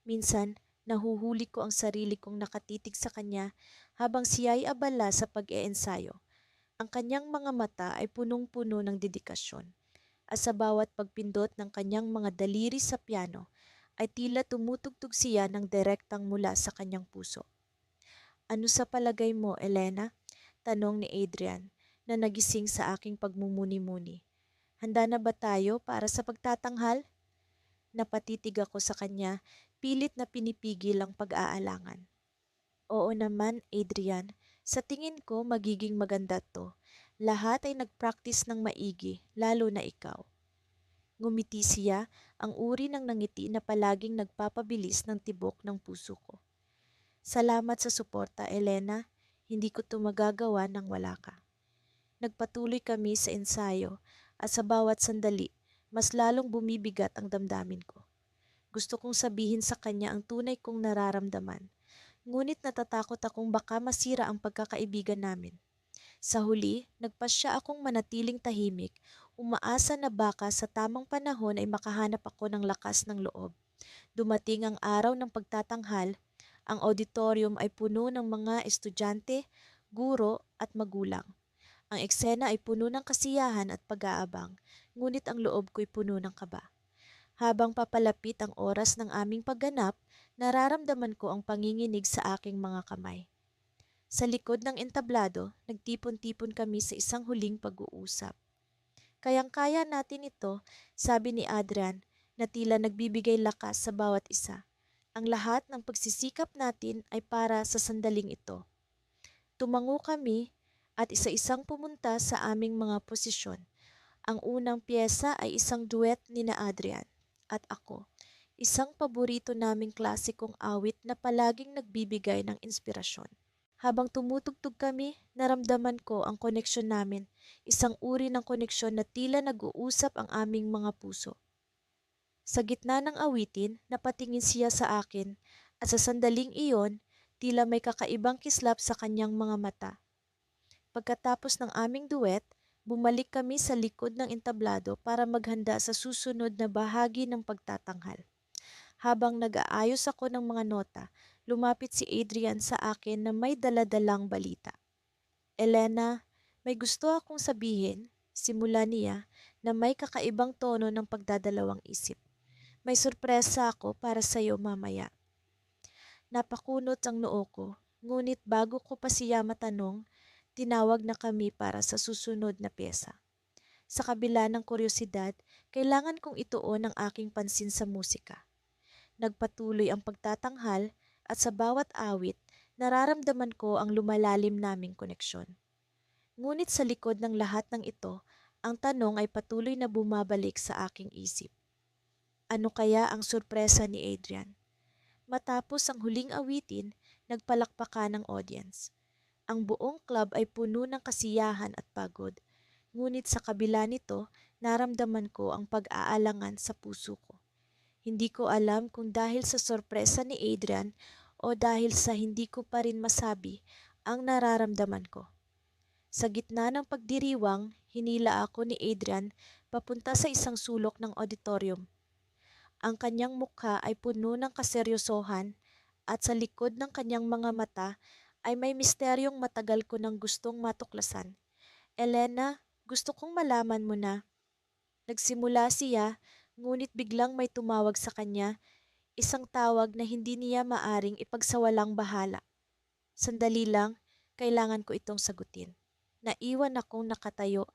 Minsan, nahuhuli ko ang sarili kong nakatitig sa kanya habang siya'y abala sa pag-eensayo. Ang kanyang mga mata ay punong-puno ng dedikasyon at sa bawat pagpindot ng kanyang mga daliri sa piano ay tila tumutugtog siya ng direktang mula sa kanyang puso. Ano sa palagay mo, Elena? Tanong ni Adrian na nagising sa aking pagmumuni-muni. Handa na ba tayo para sa pagtatanghal? Napatitig ako sa kanya, pilit na pinipigil ang pag-aalangan. Oo naman, Adrian. Sa tingin ko magiging maganda to. Lahat ay nag-practice ng maigi, lalo na ikaw. Ngumiti siya, ang uri ng nangiti na palaging nagpapabilis ng tibok ng puso ko. Salamat sa suporta, Elena. Hindi ko to magagawa nang wala ka. Nagpatuloy kami sa ensayo at sa bawat sandali, mas lalong bumibigat ang damdamin ko. Gusto kong sabihin sa kanya ang tunay kong nararamdaman, ngunit natatakot akong baka masira ang pagkakaibigan namin. Sa huli, nagpasya akong manatiling tahimik, umaasa na baka sa tamang panahon ay makahanap ako ng lakas ng loob. Dumating ang araw ng pagtatanghal, ang auditorium ay puno ng mga estudyante, guro at magulang. Ang eksena ay puno ng kasiyahan at pag-aabang, ngunit ang loob ko'y puno ng kaba. Habang papalapit ang oras ng aming pagganap, nararamdaman ko ang panginginig sa aking mga kamay. Sa likod ng entablado, nagtipon-tipon kami sa isang huling pag-uusap. Kayang-kaya natin ito, sabi ni Adrian, na tila nagbibigay lakas sa bawat isa. Ang lahat ng pagsisikap natin ay para sa sandaling ito. Tumango kami at isa-isang pumunta sa aming mga posisyon. Ang unang piyesa ay isang duet ni na Adrian at ako. Isang paborito naming klasikong awit na palaging nagbibigay ng inspirasyon. Habang tumutugtog kami, naramdaman ko ang koneksyon namin, isang uri ng koneksyon na tila nag-uusap ang aming mga puso. Sa gitna ng awitin, napatingin siya sa akin at sa sandaling iyon, tila may kakaibang kislap sa kanyang mga mata. Pagkatapos ng aming duet, bumalik kami sa likod ng entablado para maghanda sa susunod na bahagi ng pagtatanghal. Habang nag-aayos ako ng mga nota, lumapit si Adrian sa akin na may daladalang balita. Elena, may gusto akong sabihin, simula niya, na may kakaibang tono ng pagdadalawang isip. May sorpresa ako para sa iyo mamaya. Napakunot ang noo ko, ngunit bago ko pa siya matanong, tinawag na kami para sa susunod na pyesa. Sa kabila ng kuryosidad, kailangan kong ituon ang aking pansin sa musika. Nagpatuloy ang pagtatanghal at sa bawat awit, nararamdaman ko ang lumalalim naming koneksyon. Ngunit sa likod ng lahat ng ito, ang tanong ay patuloy na bumabalik sa aking isip. Ano kaya ang sorpresa ni Adrian? Matapos ang huling awitin, nagpalakpakan ng audience. Ang buong club ay puno ng kasiyahan at pagod. Ngunit sa kabila nito, naramdaman ko ang pag-aalangan sa puso ko. Hindi ko alam kung dahil sa sorpresa ni Adrian o dahil sa hindi ko pa rin masabi ang nararamdaman ko. Sa gitna ng pagdiriwang, hinila ako ni Adrian papunta sa isang sulok ng auditorium. Ang kanyang mukha ay puno ng kaseryosohan at sa likod ng kanyang mga mata ay may misteryong matagal ko nang gustong matuklasan. Elena, gusto kong malaman mo na. Nagsimula siya, ngunit biglang may tumawag sa kanya, isang tawag na hindi niya maaring ipagsawalang bahala. Sandali lang, kailangan ko itong sagutin. Naiwan akong nakatayo,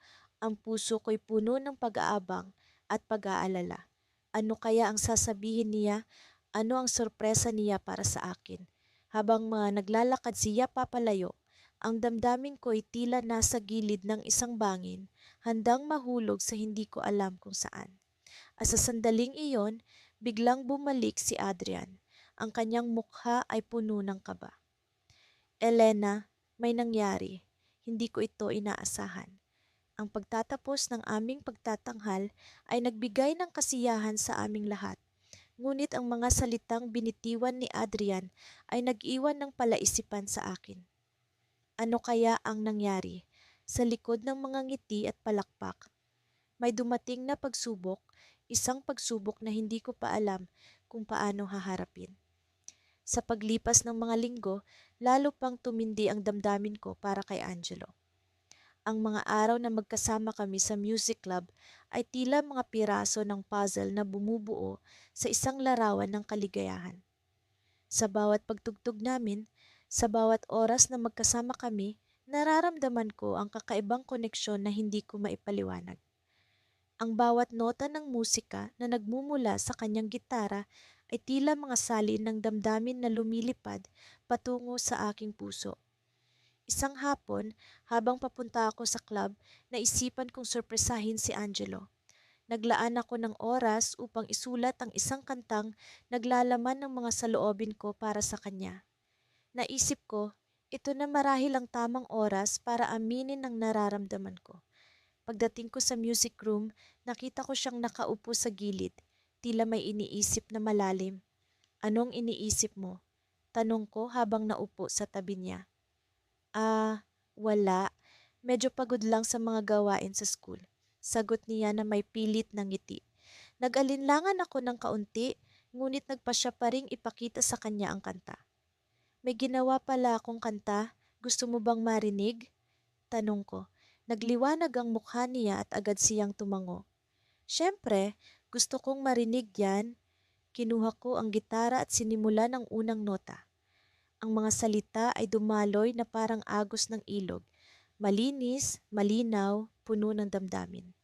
ang puso ko'y puno ng pag-aabang at pag-aalala. Ano kaya ang sasabihin niya? Ano ang sorpresa niya para sa akin? Habang naglalakad siya papalayo, ang damdamin ko'y tila nasa gilid ng isang bangin, handang mahulog sa hindi ko alam kung saan. At sa sandaling iyon, biglang bumalik si Adrian. Ang kanyang mukha ay puno ng kaba. Elena, may nangyari. hindi ko ito inaasahan. Ang pagtatapos ng aming pagtatanghal ay nagbigay ng kasiyahan sa aming lahat. Ngunit ang mga salitang binitiwan ni Adrian ay nag-iwan ng palaisipan sa akin. Ano kaya ang nangyari? Sa likod ng mga ngiti at palakpak, may dumating na pagsubok, isang pagsubok na hindi ko pa alam kung paano haharapin. Sa paglipas ng mga linggo, lalo pang tumindi ang damdamin ko para kay Angelo. Ang mga araw na magkasama kami sa music club ay tila mga piraso ng puzzle na bumubuo sa isang larawan ng kaligayahan. Sa bawat pagtugtog namin, sa bawat oras na magkasama kami, nararamdaman ko ang kakaibang koneksyon na hindi ko maipaliwanag. Ang bawat nota ng musika na nagmumula sa kanyang gitara ay tila mga salin ng damdamin na lumilipad patungo sa aking puso. Isang hapon, habang papunta ako sa club, naisipan kong sorpresahin si Angelo. Naglaan ako ng oras upang isulat ang isang kantang naglalaman ng mga saloobin ko para sa kanya. Naisip ko, ito na marahil ang tamang oras para aminin ang nararamdaman ko. Pagdating ko sa music room, nakita ko siyang nakaupo sa gilid, tila may iniisip na malalim. Anong iniisip mo? Tanong ko habang naupo sa tabi niya. Wala. Medyo pagod lang sa mga gawain sa school. Sagot niya na may pilit na ngiti. Nag-alinlangan ako ng kaunti, ngunit nagpa siya pa ring ipakita sa kanya ang kanta. May ginawa pala akong kanta, gusto mo bang marinig? Tanong ko. Nagliwanag ang mukha niya at agad siyang tumango. Siyempre, gusto kong marinig yan. Kinuha ko ang gitara at sinimula ng unang nota. Ang mga salita ay dumaloy na parang agos ng ilog. Malinis, malinaw, puno ng damdamin.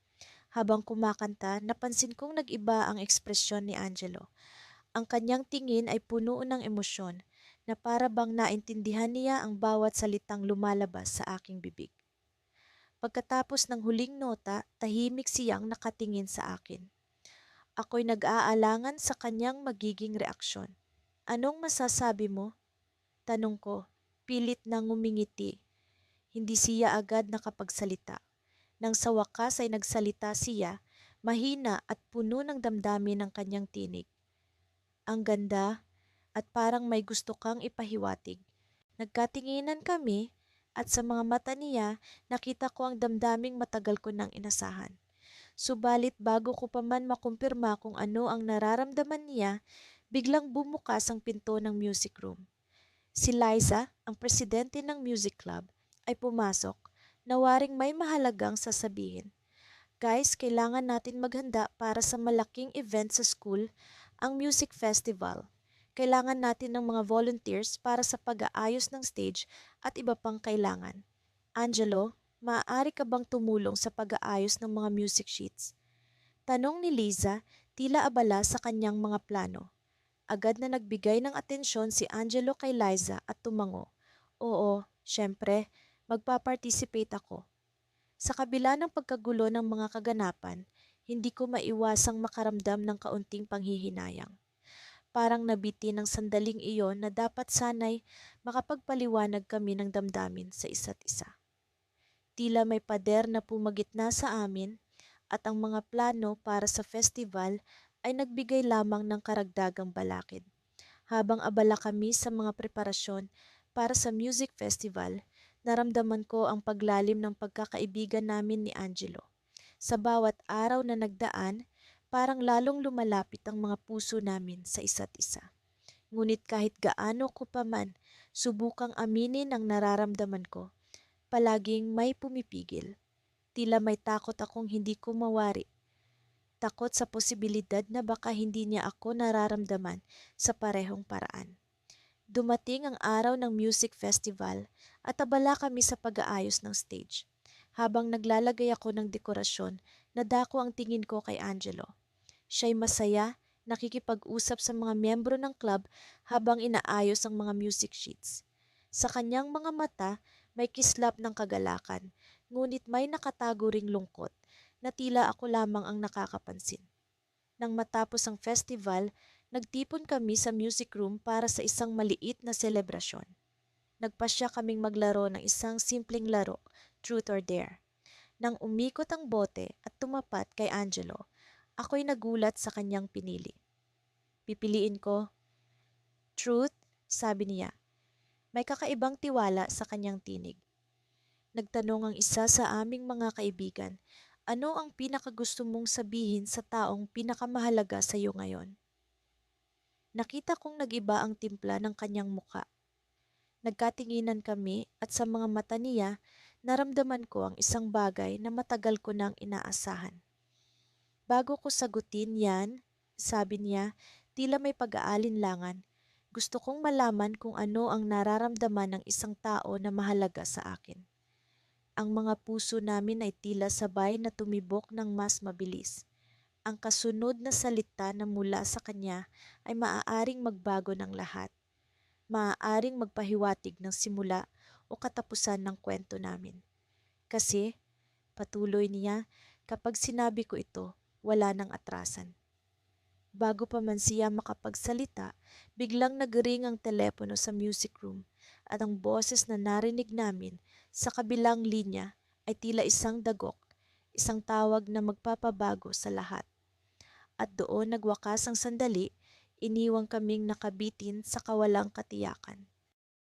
Habang kumakanta, napansin kong nag-iba ang ekspresyon ni Angelo. Ang kanyang tingin ay puno ng emosyon na para bang naintindihan niya ang bawat salitang lumalabas sa aking bibig. Pagkatapos ng huling nota, tahimik siyang nakatingin sa akin. Ako'y nag-aalangan sa kanyang magiging reaksyon. Anong masasabi mo? Tanong ko, pilit na ngumingiti. Hindi siya agad nakapagsalita. Nang sa wakas ay nagsalita siya, mahina at puno ng damdamin ng kanyang tinig. Ang ganda at parang may gusto kang ipahiwatig. Nagkatinginan kami at sa mga mata niya nakita ko ang damdaming matagal ko nang inasahan. Subalit bago ko pa man makumpirma kung ano ang nararamdaman niya, biglang bumukas ang pinto ng music room. Si Liza, ang presidente ng music club, ay pumasok na waring may mahalagang sasabihin. Guys, kailangan natin maghanda para sa malaking event sa school, ang music festival. Kailangan natin ng mga volunteers para sa pag-aayos ng stage at iba pang kailangan. Angelo, maaari ka bang tumulong sa pag-aayos ng mga music sheets? Tanong ni Liza, tila abala sa kanyang mga plano. Agad na nagbigay ng atensyon si Angelo kay Liza at tumango. Oo, syempre, magpa-participate ako. Sa kabila ng pagkagulo ng mga kaganapan, hindi ko maiwasang makaramdam ng kaunting panghihinayang. Parang nabitin ng sandaling iyon na dapat sanay makapagpaliwanag kami ng damdamin sa isa't isa. Tila may pader na pumagitna sa amin at ang mga plano para sa festival ay nagbigay lamang ng karagdagang balakid. Habang abala kami sa mga preparasyon para sa music festival, naramdaman ko ang paglalim ng pagkakaibigan namin ni Angelo. Sa bawat araw na nagdaan, parang lalong lumalapit ang mga puso namin sa isa't isa. Ngunit kahit gaano ko pa man subukang aminin ang nararamdaman ko, palaging may pumipigil. Tila may takot akong hindi ko mawari. Takot sa posibilidad na baka hindi niya ako nararamdaman sa parehong paraan. Dumating ang araw ng music festival at abala kami sa pag-aayos ng stage. Habang naglalagay ako ng dekorasyon, nadako ang tingin ko kay Angelo. Siya'y masaya, nakikipag-usap sa mga miyembro ng club habang inaayos ang mga music sheets. Sa kanyang mga mata, may kislap ng kagalakan, ngunit may nakatago ring lungkot na tila ako lamang ang nakakapansin. Nang matapos ang festival, nagtipon kami sa music room para sa isang maliit na selebrasyon. Nagpasya kaming maglaro ng isang simpleng laro, Truth or Dare. Nang umikot ang bote at tumapat kay Angelo, ako'y nagulat sa kanyang pinili. Pipiliin ko, Truth, sabi niya. May kakaibang tiwala sa kanyang tinig. Nagtanong ang isa sa aming mga kaibigan, ano ang pinakagusto mong sabihin sa taong pinakamahalaga sa iyo ngayon? Nakita kong nag-iba ang timpla ng kanyang muka. Nagkatinginan kami at sa mga mata niya, naramdaman ko ang isang bagay na matagal ko nang inaasahan. Bago ko sagutin yan, sabi niya, tila may pag-aalinlangan. Gusto kong malaman kung ano ang nararamdaman ng isang tao na mahalaga sa akin. Ang mga puso namin ay tila sabay na tumibok ng mas mabilis. Ang kasunod na salita na mula sa kanya ay maaaring magbago ng lahat. Maaaring magpahiwatig ng simula o katapusan ng kwento namin. Kasi, patuloy niya, kapag sinabi ko ito, wala nang atrasan. Bago pa man siya makapagsalita, biglang nagring ang telepono sa music room at ang boses na narinig namin sa kabilang linya ay tila isang dagok, isang tawag na magpapabago sa lahat. At doon nagwakas ang sandali, iniwang kaming nakabitin sa kawalang katiyakan.